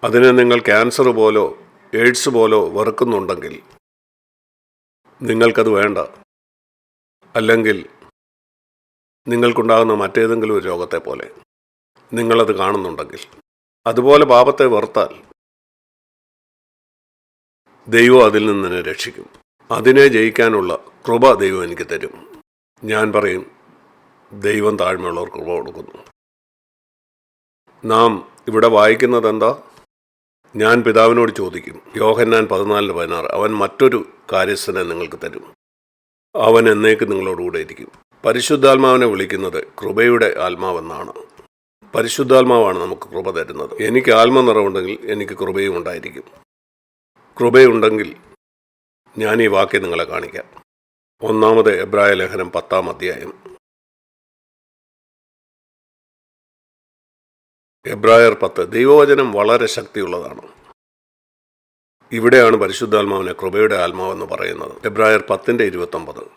അതിനെ നിങ്ങൾ ക്യാൻസർ പോലോ എയ്ഡ്സ് പോലോ വെറുക്കുന്നുണ്ടെങ്കിൽ നിങ്ങൾക്കത് വേണ്ട. അല്ലെങ്കിൽ നിങ്ങൾക്കുണ്ടാകുന്ന മറ്റേതെങ്കിലും ഒരു രോഗത്തെ പോലെ നിങ്ങളത് കാണുന്നുണ്ടെങ്കിൽ, അതുപോലെ പാപത്തെ വെറുത്താൽ ദൈവം അതിൽ നിന്ന് തന്നെ രക്ഷിക്കും. അതിനെ ജയിക്കാനുള്ള കൃപ ദൈവം എനിക്ക് തരും. ഞാൻ പറയും, ദൈവം താഴ്മയുള്ളവർ കൃപ കൊടുക്കുന്നു. നാം ഇവിടെ വായിക്കുന്നത് എന്താ? ഞാൻ പിതാവിനോട് ചോദിക്കും, യോഹന്നാൻ 14:16, അവൻ മറ്റൊരു കാര്യസ്ഥനെ നിങ്ങൾക്ക് തരും, അവൻ എന്നേക്ക് നിങ്ങളോടുകൂടെ ഇരിക്കും. പരിശുദ്ധാത്മാവിനെ വിളിക്കുന്നത് കൃപയുടെ ആത്മാവെന്നാണ്. പരിശുദ്ധാത്മാവാണ് നമുക്ക് കൃപ തരുന്നത്. എനിക്ക് ആത്മനിറവുണ്ടെങ്കിൽ എനിക്ക് കൃപയും ഉണ്ടായിരിക്കും. കൃപയുണ്ടെങ്കിൽ ഞാൻ ഈ വാക്യം നിങ്ങളെ കാണിക്കാം. 1 എബ്രായ ലേഖനം 10-ാം അധ്യായം. എബ്രായർ 10. ദൈവവചനം വളരെ ശക്തിയുള്ളതാണ്. ഇവിടെയാണ് പരിശുദ്ധാത്മാവിനെ കൃപയുടെ ആത്മാവെന്ന് പറയുന്നത്. എബ്രായർ 10:29.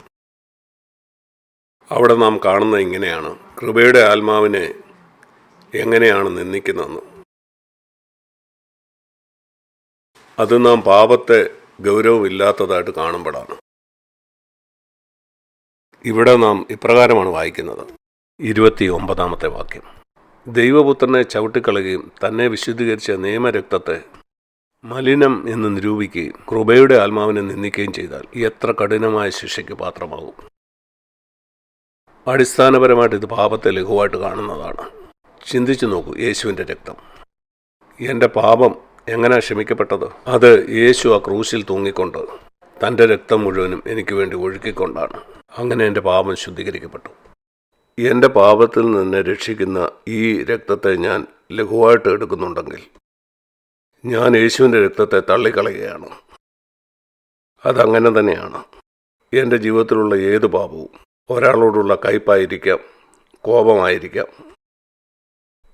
അവിടെ നാം കാണുന്നത് ഇങ്ങനെയാണ്, കൃപയുടെ ആത്മാവിനെ എങ്ങനെയാണ് നിന്ദിക്കുന്നതെന്ന്. അത് നാം പാപത്തെ ഗൗരവമില്ലാത്തതായിട്ട് കാണുമ്പോഴാണ്. ഇവിടെ നാം ഇപ്രകാരമാണ് വായിക്കുന്നത്, 29-ാമത്തെ വാക്യം. ദൈവപുത്രനെ ചവിട്ടിക്കളയുകയും തന്നെ വിശുദ്ധീകരിച്ച നിയമരക്തത്തെ മലിനം എന്ന് നിരൂപിക്കുകയും കൃപയുടെ ആത്മാവിനെ നിന്ദിക്കുകയും ചെയ്താൽ എത്ര കഠിനമായ ശിക്ഷയ്ക്ക് പാത്രമാകും. അടിസ്ഥാനപരമായിട്ട് ഇത് പാപത്തെ ലഘുവായിട്ട് കാണുന്നതാണ്. ചിന്തിച്ചു നോക്കൂ, യേശുവിൻ്റെ രക്തം, എൻ്റെ പാപം എങ്ങനെ ക്ഷമിക്കപ്പെട്ടത്? അത് യേശു ആ ക്രൂശിൽ തൂങ്ങിക്കൊണ്ട് തൻ്റെ രക്തം മുഴുവനും എനിക്ക് വേണ്ടി ഒഴുക്കിക്കൊണ്ടാണ്. അങ്ങനെ എൻ്റെ പാപം ശുദ്ധീകരിക്കപ്പെട്ടു. എൻ്റെ പാപത്തിൽ നിന്ന് രക്ഷിക്കുന്ന ഈ രക്തത്തെ ഞാൻ ലഘുവായിട്ട് എടുക്കുന്നുണ്ടെങ്കിൽ ഞാൻ യേശുവിൻ്റെ രക്തത്തെ തള്ളിക്കളയുകയാണ്. അതങ്ങനെ തന്നെയാണ്. എൻ്റെ ജീവിതത്തിലുള്ള ഏത് പാപവും, ഒരാളോടുള്ള കയ്പായിരിക്കാം, കോപമായിരിക്കാം,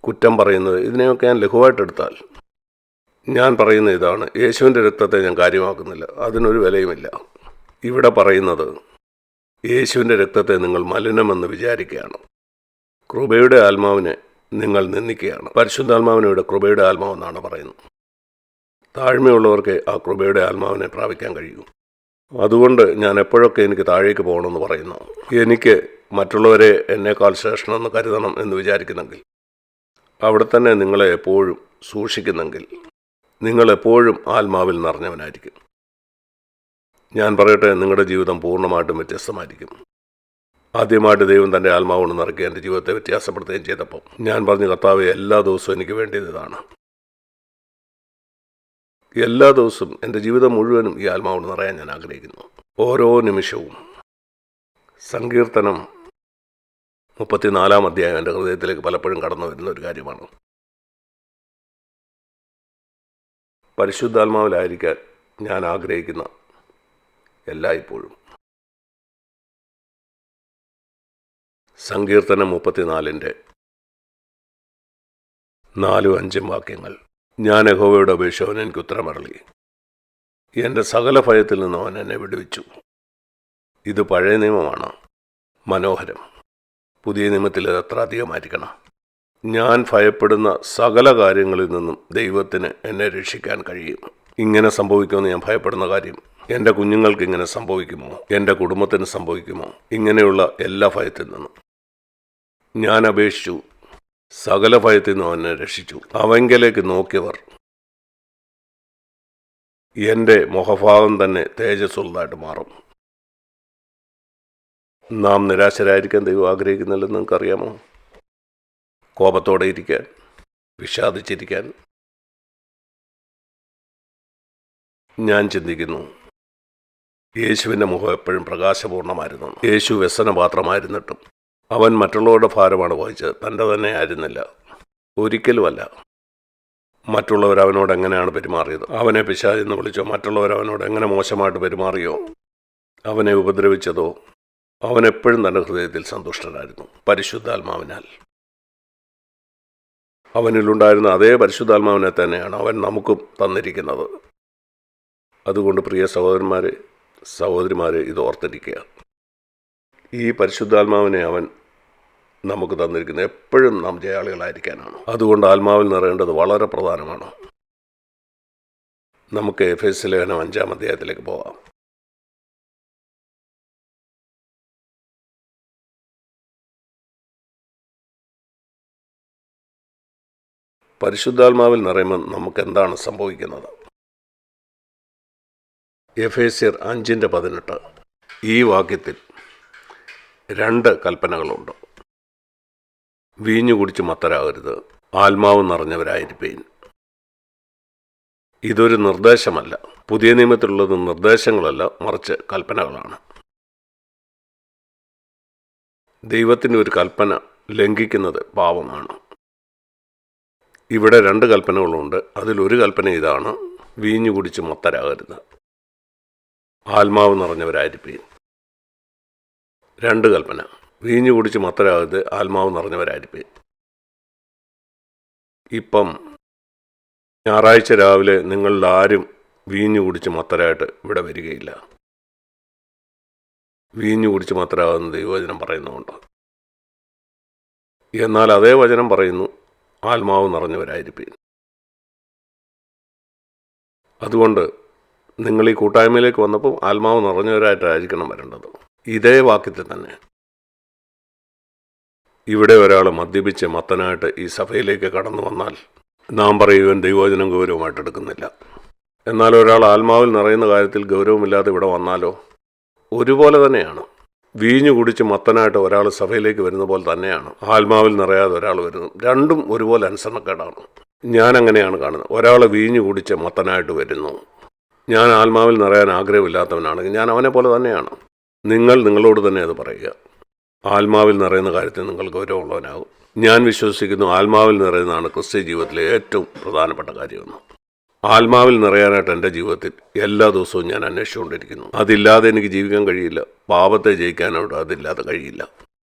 കുറ്റം പറയുന്നത്, ഇതിനെയൊക്കെ ഞാൻ ലഘുവായിട്ടെടുത്താൽ ഞാൻ പറയുന്ന ഇതാണ്, യേശുവിൻ്റെ രക്തത്തെ ഞാൻ കാര്യമാക്കുന്നില്ല, അതിനൊരു വിലയുമില്ല. ഇവിടെ പറയുന്നത് യേശുവിൻ്റെ രക്തത്തെ നിങ്ങൾ മലിനമെന്ന് വിചാരിക്കുകയാണ്. കൃപയുടെ ആത്മാവിനെ നിങ്ങൾ നിന്ദിക്കുകയാണ്. പരിശുദ്ധാത്മാവിനോട് കൃപയുടെ ആത്മാവെന്നാണ് പറയുന്നത്. താഴ്മയുള്ളവർക്ക് ആ കൃപയുടെ ആത്മാവിനെ പ്രാപിക്കാൻ കഴിയും. അതുകൊണ്ട് ഞാൻ എപ്പോഴൊക്കെ എനിക്ക് താഴേക്ക് പോകണമെന്ന് പറയുന്നു, എനിക്ക് മറ്റുള്ളവരെ എന്നേക്കാൾ ശ്രേഷ്ഠനെന്ന് കരുതണം എന്ന് വിചാരിക്കുന്നെങ്കിൽ, അവിടെ തന്നെ നിങ്ങളെ എപ്പോഴും സൂക്ഷിക്കുന്നെങ്കിൽ, നിങ്ങളെപ്പോഴും ആത്മാവിൽ നിറഞ്ഞവനായിരിക്കും. ഞാൻ പറയട്ടെ, നിങ്ങളുടെ ജീവിതം പൂർണ്ണമായിട്ടും വ്യത്യസ്തമായിരിക്കും. ആദ്യമായിട്ട് ദൈവം തൻ്റെ ആത്മാവോട് നിറക്കി എൻ്റെ ജീവിതത്തെ വ്യത്യാസപ്പെടുത്തുകയും ചെയ്തപ്പോൾ ഞാൻ പറഞ്ഞു, കർത്താവേ, എല്ലാ ദിവസവും എനിക്ക് വേണ്ടിയത് ഇതാണ്. എല്ലാ ദിവസവും എൻ്റെ ജീവിതം മുഴുവനും ഈ ആത്മാവോട് നിറയാൻ ഞാൻ ആഗ്രഹിക്കുന്നു. ഓരോ നിമിഷവും. സങ്കീർത്തനം 34 അധ്യായം എൻ്റെ ഹൃദയത്തിലേക്ക് പലപ്പോഴും കടന്നു വരുന്ന ഒരു കാര്യമാണ്. പരിശുദ്ധാത്മാവിലായിരിക്കാൻ ഞാൻ ആഗ്രഹിക്കുന്ന എല്ലായ്പ്പോഴും. സങ്കീർത്തനം 34 4-5 വാക്യങ്ങൾ. ഞാൻ യഹോവയോട് അപേക്ഷിച്ചു, അവൻ എനിക്ക് ഉത്തരമരുളി. എൻ്റെ സകല ഭയത്തിൽ നിന്നും അവൻ എന്നെ വിടുവിച്ചു. ഇത് പഴയ നിയമമാണ്, മനോഹരം. പുതിയ നിയമത്തിൽ ഇത് എത്ര അധികമായിരിക്കണം. ഞാൻ ഭയപ്പെടുന്ന സകല കാര്യങ്ങളിൽ നിന്നും ദൈവത്തിന് എന്നെ രക്ഷിക്കാൻ കഴിയും. ഇങ്ങനെ സംഭവിക്കുമെന്ന് ഞാൻ ഭയപ്പെടുന്ന കാര്യം എൻ്റെ കുഞ്ഞുങ്ങൾക്ക് ഇങ്ങനെ സംഭവിക്കുമോ, എൻ്റെ കുടുംബത്തിന് സംഭവിക്കുമോ, ഇങ്ങനെയുള്ള എല്ലാ ഭയത്തിൽ നിന്നും ഞാൻ അപേക്ഷിച്ചു. സകല ഭയത്തിൽ നിന്നും അവനെ രക്ഷിച്ചു. അവങ്കലേക്ക് നോക്കിയവർ എൻ്റെ മുഖഭാവം തന്നെ തേജസ്സുള്ളതായിട്ട് മാറും. നാം നിരാശരായിരിക്കാൻ ദൈവം ആഗ്രഹിക്കുന്നില്ലെന്ന് നിങ്ങൾക്കറിയാമോ? കോപത്തോടെ ഇരിക്കാൻ, വിഷാദിച്ചിരിക്കാൻ. ഞാൻ ചിന്തിക്കുന്നു, യേശുവിൻ്റെ മുഖം എപ്പോഴും പ്രകാശപൂർണ്ണമായിരുന്നു. യേശു വ്യസനപാത്രമായിരുന്നിട്ടും അവൻ മറ്റുള്ളവരുടെ ഭാരമാണ് വഹിച്ചത്, തൻ്റെ തന്നെ ആയിരുന്നില്ല. ഒരിക്കലുമല്ല. മറ്റുള്ളവർ അവനോട് എങ്ങനെയാണ് പെരുമാറിയത്, അവനെ പിശാചെന്ന് വിളിച്ചോ, മറ്റുള്ളവർ അവനോട് എങ്ങനെ മോശമായിട്ട് പെരുമാറിയോ, അവനെ ഉപദ്രവിച്ചതോ, അവൻ എപ്പോഴും തൻ്റെ ഹൃദയത്തിൽ സന്തുഷ്ടനായിരുന്നു. പരിശുദ്ധാത്മാവിനാൽ. അവനിലുണ്ടായിരുന്ന അതേ പരിശുദ്ധാത്മാവിനെ തന്നെയാണ് അവൻ നമുക്കും തന്നിരിക്കുന്നത്. അതുകൊണ്ട് പ്രിയ സഹോദരന്മാരെ, സഹോദരിമാരെ, ഇത് ഓർത്തിരിക്കുക. ഈ പരിശുദ്ധാത്മാവിനെ അവൻ നമുക്ക് തന്നിരിക്കുന്നത് എപ്പോഴും നാം ജയാളികളായിരിക്കാനാണ്. അതുകൊണ്ട് ആത്മാവിൽ നിറയേണ്ടത് വളരെ പ്രധാനമാണ്. നമുക്ക് എഫേസ്യ ലേഖനം 5-ാം അധ്യായത്തിലേക്ക് പോകാം. പരിശുദ്ധാത്മാവിൽ നിറയുമ്പോൾ നമുക്ക് എന്താണ് സംഭവിക്കുന്നത്? എഫേസ്യർ 5:18 ഈ വാക്യത്തിൽ 2 കൽപ്പനകളുണ്ട്. വീഞ്ഞു കുടിച്ച് മത്തരാകരുത്, ആത്മാവ് നിറഞ്ഞവരായിരിപ്പീൻ. ഇതൊരു നിർദ്ദേശമല്ല. പുതിയ നിയമത്തിലുള്ളത് നിർദ്ദേശങ്ങളല്ല, മറിച്ച് കൽപ്പനകളാണ്. ദൈവത്തിൻ്റെ ഒരു കൽപ്പന ലംഘിക്കുന്നത് പാപമാണ്. ഇവിടെ 2 കൽപ്പനകളുണ്ട്. അതിലൊരു കൽപ്പന ഇതാണ്, വീഞ്ഞു കുടിച്ച് മത്തരാകരുത്, ആത്മാവ് നിറഞ്ഞവരായിരിപ്പീൻ. 2 കൽപ്പന. വീഞ്ഞു കുടിച്ച് മത്തരാകരുത്, ആത്മാവ് നിറഞ്ഞവരായിരിപ്പീൻ. ഇപ്പം ഞായറാഴ്ച രാവിലെ നിങ്ങളിൽ ആരും വീഞ്ഞു കുടിച്ച് മത്തരായിട്ട് ഇവിടെ വരികയില്ല. വീഞ്ഞു കുടിച്ച് മത്തരാകുന്ന ദൈവവചനം പറയുന്നുണ്ട്. എന്നാൽ അതേ വചനം പറയുന്നു, ആത്മാവ് നിറഞ്ഞവരായിരിപ്പീൻ. അതുകൊണ്ട് നിങ്ങൾ ഈ കൂട്ടായ്മയിലേക്ക് വന്നപ്പോൾ ആത്മാവ് നിറഞ്ഞവരായിട്ടായിരിക്കണം വരേണ്ടത്. ഇതേ വാക്യത്തിൽ തന്നെ ഇവിടെ ഒരാൾ മദ്യപിച്ച് മത്തനായിട്ട് ഈ സഭയിലേക്ക് കടന്നു വന്നാൽ നാം പറയുവാൻ ദൈവവചനം ഗൗരവമായിട്ട് എടുക്കുന്നില്ല. എന്നാൽ ഒരാൾ ആത്മാവിൽ നിറയുന്ന കാര്യത്തിൽ ഗൗരവമില്ലാതെ ഇവിടെ വന്നാലോ ഒരുപോലെ തന്നെയാണ്. വീഞ്ഞു കുടിച്ച് മത്തനായിട്ട് ഒരാൾ സഭയിലേക്ക് വരുന്ന പോലെ തന്നെയാണ് ആത്മാവിൽ നിറയാതെ ഒരാൾ വരുന്നത്. രണ്ടും ഒരുപോലെ അനുസരണക്കേടാണ്. ഞാൻ അങ്ങനെയാണ് കാണുന്നത്. ഒരാൾ വീഞ്ഞു കുടിച്ച് മത്തനായിട്ട് വരുന്നു, ഞാൻ ആത്മാവിൽ നിറയാൻ ആഗ്രഹമില്ലാത്തവനാണെങ്കിൽ ഞാൻ അവനെ പോലെ തന്നെയാണ്. നിങ്ങൾ നിങ്ങളോട് തന്നെ അത് പറയുക. ആത്മാവിൽ നിറയുന്ന കാര്യത്തിൽ നിങ്ങൾ ഗൗരവമുള്ളവനാകും. ഞാൻ വിശ്വസിക്കുന്നു ആത്മാവിൽ നിറയുന്നതാണ് ക്രിസ്ത്യ ജീവിതത്തിലെ ഏറ്റവും പ്രധാനപ്പെട്ട കാര്യമെന്ന്. ആത്മാവിൽ നിറയാനായിട്ട് എൻ്റെ ജീവിതത്തിൽ എല്ലാ ദിവസവും ഞാൻ അന്വേഷിച്ചുകൊണ്ടിരിക്കുന്നു. അതില്ലാതെ എനിക്ക് ജീവിക്കാൻ കഴിയില്ല. പാപത്തെ ജയിക്കാനോട് അതില്ലാതെ കഴിയില്ല.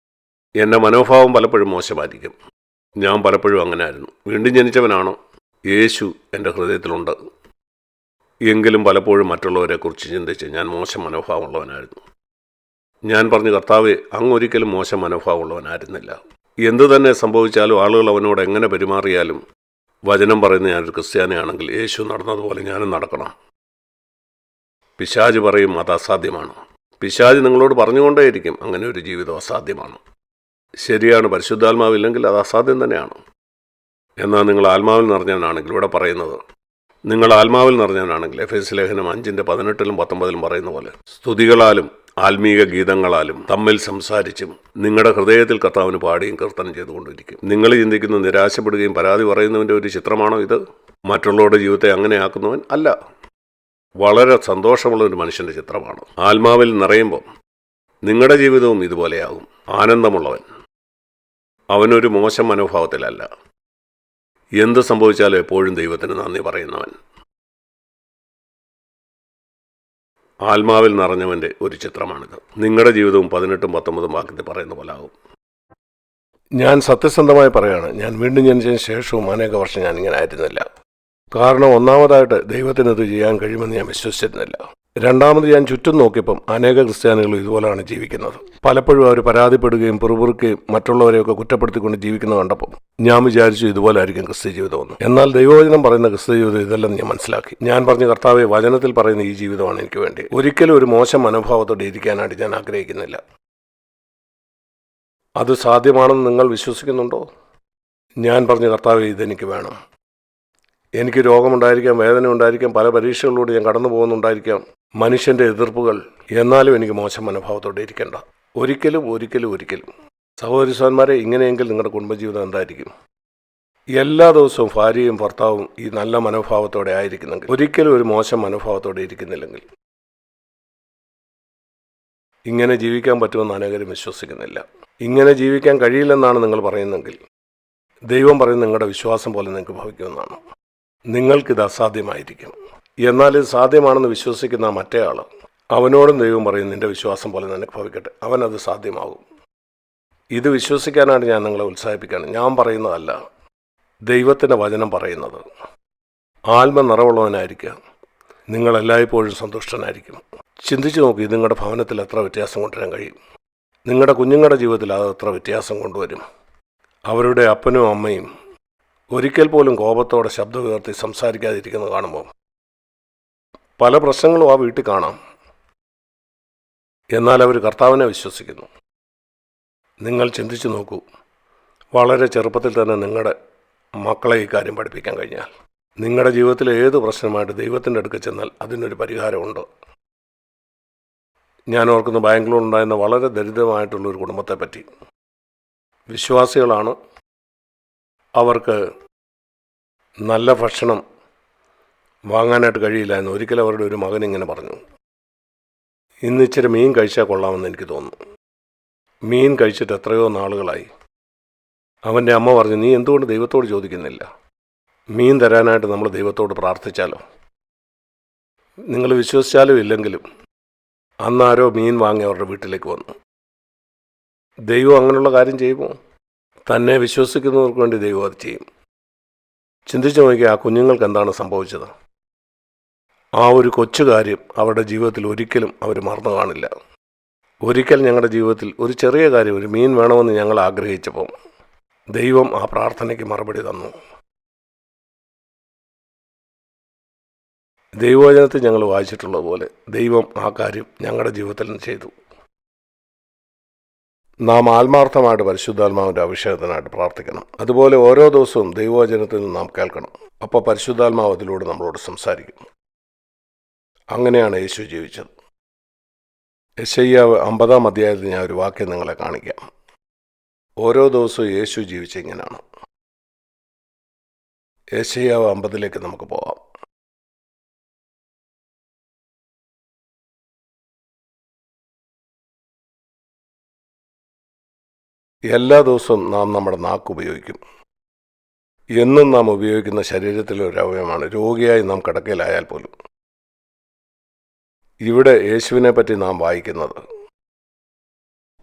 എൻ്റെ മനോഭാവം പലപ്പോഴും മോശമായിരിക്കും. ഞാൻ പലപ്പോഴും അങ്ങനെ ആയിരുന്നു. വീണ്ടും ജനിച്ചവനാണോ? യേശു എൻ്റെ ഹൃദയത്തിലുണ്ട്. എങ്കിലും പലപ്പോഴും മറ്റുള്ളവരെക്കുറിച്ച് ചിന്തിച്ച് ഞാൻ മോശം മനോഭാവമുള്ളവനായിരുന്നു. ഞാൻ പറഞ്ഞു, കർത്താവേ, അങ്ങ് ഒരിക്കലും മോശം മനോഭാവമുള്ളവനായിരുന്നില്ല. എന്തു തന്നെ സംഭവിച്ചാലും ആളുകൾ അവനോട് എങ്ങനെ പെരുമാറിയാലും വചനം പറയുന്ന ഞാനൊരു ക്രിസ്ത്യാനിയാണെങ്കിൽ യേശു നടന്നതുപോലെ ഞാനും നടക്കണം. പിശാച് പറയും അത് അസാധ്യമാണ്. പിശാച് നിങ്ങളോട് പറഞ്ഞുകൊണ്ടേയിരിക്കും അങ്ങനെ ഒരു ജീവിതം അസാധ്യമാണ്. ശരിയാണ്, പരിശുദ്ധാത്മാവില്ലെങ്കിൽ അത് അസാധ്യം തന്നെയാണ്. എന്നാൽ നിങ്ങൾ ആത്മാവിൽ നിറഞ്ഞവനാണെങ്കിൽ, ഇവിടെ പറയുന്നത് നിങ്ങൾ ആത്മാവിൽ നിറഞ്ഞവനാണെങ്കിൽ എഫേസ്യ ലേഖനം 5:18-19 പറയുന്ന പോലെ സ്തുതികളാലും ആത്മീക ഗീതങ്ങളാലും തമ്മിൽ സംസാരിച്ചും നിങ്ങളുടെ ഹൃദയത്തിൽ കർത്താവിന് പാടിയും കീർത്തനം ചെയ്തുകൊണ്ടിരിക്കും. നിങ്ങൾ ചിന്തിക്കുന്ന നിരാശപ്പെടുകയും പരാതി പറയുന്നവൻ്റെ ഒരു ചിത്രമാണോ ഇത്? മറ്റുള്ളവരുടെ ജീവിതത്തെ അങ്ങനെ ആക്കുന്നവൻ അല്ല. വളരെ സന്തോഷമുള്ള ഒരു മനുഷ്യൻ്റെ ചിത്രമാണ്. ആത്മാവിൽ നിറയുമ്പോൾ നിങ്ങളുടെ ജീവിതവും ഇതുപോലെയാകും. ആനന്ദമുള്ളവൻ. അവനൊരു മോശം മനോഭാവത്തിലല്ല. എന്ത് സംഭവിച്ചാലും എപ്പോഴും ദൈവത്തിന് നന്ദി പറയുന്നവൻ. ആത്മാവിൽ നിറഞ്ഞവൻ്റെ ഒരു ചിത്രമാണിത്. നിങ്ങളുടെ ജീവിതവും 18-19 വാക്യത്തിൽ പറയുന്ന പോലെ ആകും. ഞാൻ സത്യസന്ധമായി പറയാണ്, ഞാൻ വീണ്ടും ജനിച്ചതിന് ശേഷവും അനേക വർഷം ഞാനിങ്ങനെ ആയിരുന്നില്ല. കാരണം ഒന്നാമതായിട്ട് ദൈവത്തിനത് ചെയ്യാൻ കഴിയുമെന്ന് ഞാൻ വിശ്വസിച്ചിരുന്നില്ല. രണ്ടാമത് ഞാൻ ചുറ്റും നോക്കിയപ്പം അനേക ക്രിസ്ത്യാനികൾ ഇതുപോലെയാണ് ജീവിക്കുന്നത്. പലപ്പോഴും അവർ പരാതിപ്പെടുകയും പിറുപിറുക്കുകയും മറ്റുള്ളവരെയൊക്കെ കുറ്റപ്പെടുത്തിക്കൊണ്ട് ജീവിക്കുന്നത് കണ്ടപ്പോൾ ഞാൻ വിചാരിച്ചു ഇതുപോലെ ആയിരിക്കും ക്രിസ്ത്യ ജീവിതമെന്ന്. എന്നാൽ ദൈവവചനം പറയുന്ന ക്രിസ്ത്യ ജീവിതം ഇതെല്ലാം ഞാൻ മനസ്സിലാക്കി. ഞാൻ പറഞ്ഞ കർത്താവെ, വചനത്തിൽ പറയുന്ന ഈ ജീവിതമാണ് എനിക്ക് വേണ്ടി. ഒരിക്കലും ഒരു മോശം മനോഭാവത്തോടെ ഇരിക്കാനായിട്ട് ഞാൻ ആഗ്രഹിക്കുന്നില്ല. അത് സാധ്യമാണെന്ന് നിങ്ങൾ വിശ്വസിക്കുന്നുണ്ടോ? ഞാൻ പറഞ്ഞ കർത്താവെ, ഇതെനിക്ക് വേണം. എനിക്ക് രോഗമുണ്ടായിരിക്കാം, വേദന ഉണ്ടായിരിക്കാം, പല പരീക്ഷകളിലൂടെ ഞാൻ കടന്നു പോകുന്നുണ്ടായിരിക്കാം, മനുഷ്യൻ്റെ എതിർപ്പുകൾ. എന്നാലും എനിക്ക് മോശം മനോഭാവത്തോടെ ഇരിക്കേണ്ട. ഒരിക്കലും ഒരിക്കലും ഒരിക്കലും. സഹോദരിമാരെ, ഇങ്ങനെയെങ്കിൽ നിങ്ങളുടെ കുടുംബജീവിതം എന്തായിരിക്കും? എല്ലാ ദിവസവും ഭാര്യയും ഭർത്താവും ഈ നല്ല മനോഭാവത്തോടെ ആയിരിക്കുന്നെങ്കിൽ, ഒരിക്കലും ഒരു മോശം മനോഭാവത്തോടെ ഇരിക്കുന്നില്ലെങ്കിൽ, ഇങ്ങനെ ജീവിക്കാൻ പറ്റുമെന്ന് അനേകരും വിശ്വസിക്കുന്നില്ല. ഇങ്ങനെ ജീവിക്കാൻ കഴിയില്ലെന്നാണ് നിങ്ങൾ പറയുന്നതെങ്കിൽ, ദൈവം പറയുന്നത് നിങ്ങളുടെ വിശ്വാസം പോലെ നിങ്ങൾക്ക് ഭവിക്കുമെന്നാണ്. നിങ്ങൾക്കിത് അസാധ്യമായിരിക്കും. എന്നാൽ ഇത് സാധ്യമാണെന്ന് വിശ്വസിക്കുന്ന മറ്റേ ആൾ, അവനോടും ദൈവം പറയും നിൻ്റെ വിശ്വാസം പോലെ നിനക്ക് ഭവിക്കട്ടെ, അവനത് സാധ്യമാകും. ഇത് വിശ്വസിക്കാനാണ് ഞാൻ നിങ്ങളെ ഉത്സാഹിപ്പിക്കുകയാണ്. ഞാൻ പറയുന്നതല്ല, ദൈവത്തിൻ്റെ വചനം പറയുന്നത്. ആത്മ നിറവുള്ളവനായിരിക്കുക. നിങ്ങളെല്ലായ്പ്പോഴും സന്തുഷ്ടനായിരിക്കും. ചിന്തിച്ചു നോക്കി, നിങ്ങളുടെ ഭവനത്തിൽ എത്ര വ്യത്യാസം കൊണ്ടുവരാൻ കഴിയും? നിങ്ങളുടെ കുഞ്ഞുങ്ങളുടെ ജീവിതത്തിൽ അത് എത്ര വ്യത്യാസം കൊണ്ടുവരും? അവരുടെ അപ്പനും അമ്മയും ഒരിക്കൽ പോലും കോപത്തോടെ ശബ്ദം ഉയർത്തി സംസാരിക്കാതിരിക്കുന്നത് കാണുമ്പോൾ പല പ്രശ്നങ്ങളും ആ വീട്ടിൽ കാണാം. എന്നാൽ അവർ കർത്താവിനെ വിശ്വസിക്കുന്നു. നിങ്ങൾ ചിന്തിച്ചു നോക്കൂ, വളരെ ചെറുപ്പത്തിൽ തന്നെ നിങ്ങളുടെ മക്കളെ ഈ കാര്യം പഠിപ്പിക്കാൻ കഴിഞ്ഞാൽ, നിങ്ങളുടെ ജീവിതത്തിലെ ഏത് പ്രശ്നമായിട്ട് ദൈവത്തിൻ്റെ അടുക്കൽ ചെന്നാൽ അതിനൊരു പരിഹാരമുണ്ട്. ഞാൻ ഓർക്കുന്ന ബാംഗ്ലൂരിലുണ്ടായിരുന്ന വളരെ ദരിദ്രമായിട്ടുള്ളൊരു കുടുംബത്തെ പറ്റി. വിശ്വാസികളാണ്. അവർക്ക് നല്ല ഭക്ഷണം വാങ്ങാനായിട്ട് കഴിയില്ലായിരുന്നു. ഒരിക്കലും അവരുടെ ഒരു മകൻ ഇങ്ങനെ പറഞ്ഞു, ഇന്ന് ഇച്ചിരി മീൻ കഴിച്ചാൽ കൊള്ളാമെന്ന് എനിക്ക് തോന്നുന്നു. മീൻ കഴിച്ചിട്ട് എത്രയോ നാളുകളായി. അവൻ്റെ അമ്മ പറഞ്ഞു, നീ എന്തുകൊണ്ട് ദൈവത്തോട് ചോദിക്കുന്നില്ല? മീൻ തരാനായിട്ട് നമ്മൾ ദൈവത്തോട് പ്രാർത്ഥിച്ചാലോ? നിങ്ങൾ വിശ്വസിച്ചാലും ഇല്ലെങ്കിലും അന്നാരോ മീൻ വാങ്ങി അവരുടെ വീട്ടിലേക്ക് വന്നു. ദൈവം അങ്ങനെയുള്ള കാര്യം ചെയ്യുമോ? തന്നെ വിശ്വസിക്കുന്നവർക്ക് വേണ്ടി ദൈവം അത് ചെയ്യും. ചിന്തിച്ചു നോക്കിയാൽ ആ കുഞ്ഞുങ്ങൾക്ക് എന്താണ് സംഭവിച്ചത്? ആ ഒരു കൊച്ചു കാര്യം അവരുടെ ജീവിതത്തിൽ ഒരിക്കലും അവർ മറന്നു കാണില്ല. ഒരിക്കൽ ഞങ്ങളുടെ ജീവിതത്തിൽ ഒരു ചെറിയ കാര്യം, ഒരു മീൻ വേണമെന്ന് ഞങ്ങൾ ആഗ്രഹിച്ചപ്പോൾ ദൈവം ആ പ്രാർത്ഥനയ്ക്ക് മറുപടി തന്നു. ദൈവവചനത്തിൽ ഞങ്ങൾ വായിച്ചിട്ടുള്ളതുപോലെ ദൈവം ആ കാര്യം ഞങ്ങളുടെ ജീവിതത്തിൽ ചെയ്തു. നാം ആത്മാർത്ഥമായിട്ട് പരിശുദ്ധാത്മാവിൻ്റെ അഭിഷേകത്തിനായിട്ട് പ്രാർത്ഥിക്കണം. അതുപോലെ ഓരോ ദിവസവും ദൈവവചനത്തിൽ നിന്ന് നാം കേൾക്കണം. അപ്പോൾ പരിശുദ്ധാത്മാവ് അതിലൂടെ നമ്മളോട് സംസാരിക്കും. അങ്ങനെയാണ് യേശു ജീവിച്ചത്. യെശയ്യാവ് 50-ാം അധ്യായത്തിൽ ഞാൻ ഒരു വാക്യം നിങ്ങളെ കാണിക്കാം. ഓരോ ദിവസവും യേശു ജീവിച്ചിങ്ങനെയാണ്. യെശയ്യാവ് 50-ലേക്ക് നമുക്ക് പോകാം. എല്ലാ ദിവസവും നാം നമ്മുടെ നാക്ക് ഉപയോഗിക്കും. എന്നും നാം ഉപയോഗിക്കുന്ന ശരീരത്തിലെ ഒരു അവയവമാണ്. രോഗിയായി നാം കിടക്കയിലായാൽ പോലും. ഇവിടെ യേശുവിനെ പറ്റി നാം വായിക്കുന്നത്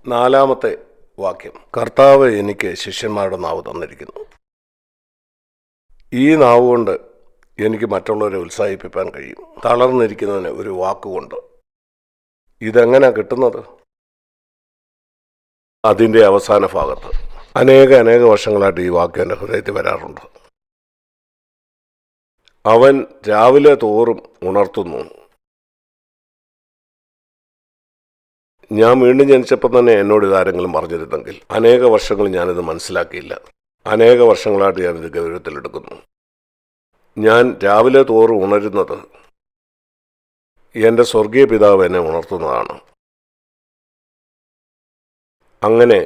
4-ാമത്തെ വാക്യം, കർത്താവ് എനിക്ക് ശിഷ്യന്മാരുടെ നാവ് തന്നിരിക്കുന്നു. ഈ നാവ് കൊണ്ട് എനിക്ക് മറ്റുള്ളവരെ ഉത്സാഹിപ്പിക്കാൻ കഴിയും. തളർന്നിരിക്കുന്നതിന് ഒരു വാക്കുകൊണ്ട്. ഇതെങ്ങനെയാണ് കിട്ടുന്നത്? അതിൻ്റെ അവസാന ഭാഗത്ത് അനേക വർഷങ്ങളായിട്ട് ഈ വാക്യം എൻ്റെ ഹൃദയത്തിൽ വരാറുണ്ട്. അവൻ രാവിലെ തോറും ഉണർത്തുന്നു. ഞാൻ വീണ്ടും ജനിച്ചപ്പോൾ തന്നെ എന്നോട് ഇതാരെങ്കിലും പറഞ്ഞിരുന്നെങ്കിൽ അനേക വർഷങ്ങൾ ഞാനിത് മനസ്സിലാക്കിയില്ല. അനേക വർഷങ്ങളായിട്ട് ഞാനിത് ഗൗരവത്തിലെടുക്കുന്നു. ഞാൻ രാവിലെ തോറും ഉണരുന്നത് എൻ്റെ സ്വർഗീയ പിതാവ് എന്നെ ഉണർത്തുന്നതാണ്. അങ്ങനെ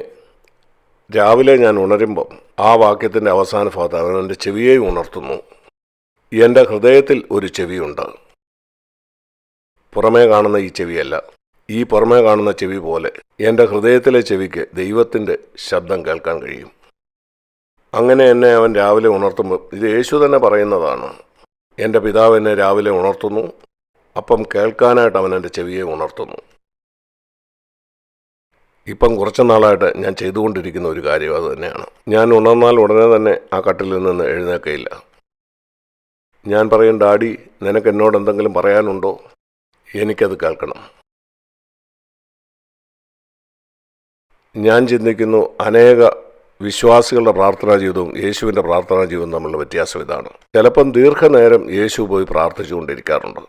രാവിലെ ഞാൻ ഉണരുമ്പം ആ വാക്യത്തിൻ്റെ അവസാന ഭാഗത്ത് അവൻ എൻ്റെ ചെവിയെ ഉണർത്തുന്നു. എൻ്റെ ഹൃദയത്തിൽ ഒരു ചെവിയുണ്ട്. പുറമേ കാണുന്ന ഈ ചെവിയല്ല, ഈ പുറമേ കാണുന്ന ചെവി പോലെ എൻ്റെ ഹൃദയത്തിലെ ചെവിക്ക് ദൈവത്തിൻ്റെ ശബ്ദം കേൾക്കാൻ കഴിയും. അങ്ങനെ എന്നെ അവൻ രാവിലെ ഉണർത്തുമ്പോൾ, ഇത് യേശു തന്നെ പറയുന്നതാണ്, എൻ്റെ പിതാവ് എന്നെ രാവിലെ ഉണർത്തുന്നു, അപ്പം കേൾക്കാനായിട്ട് അവൻ എൻ്റെ ചെവിയെ ഉണർത്തുന്നു. ഇപ്പം കുറച്ച് നാളായിട്ട് ഞാൻ ചെയ്തുകൊണ്ടിരിക്കുന്ന ഒരു കാര്യം അത് തന്നെയാണ്. ഞാൻ ഉണർന്നാൽ ഉടനെ തന്നെ ആ കട്ടിലിൽ നിന്ന് എഴുന്നേൽക്കയില്ല. ഞാൻ പറയും, ഡാഡി നിനക്ക് എന്നോട് എന്തെങ്കിലും പറയാനുണ്ടോ? എനിക്കത് കേൾക്കണം. ഞാൻ ചിന്തിക്കുന്നു, അനേക വിശ്വാസികളുടെ പ്രാർത്ഥനാ ജീവിതവും യേശുവിൻ്റെ പ്രാർത്ഥനാ ജീവിതവും തമ്മിലുള്ള വ്യത്യാസം ഇതാണ്. ചിലപ്പം ദീർഘനേരം യേശു പോയി പ്രാർത്ഥിച്ചുകൊണ്ടിരിക്കാറുണ്ട്.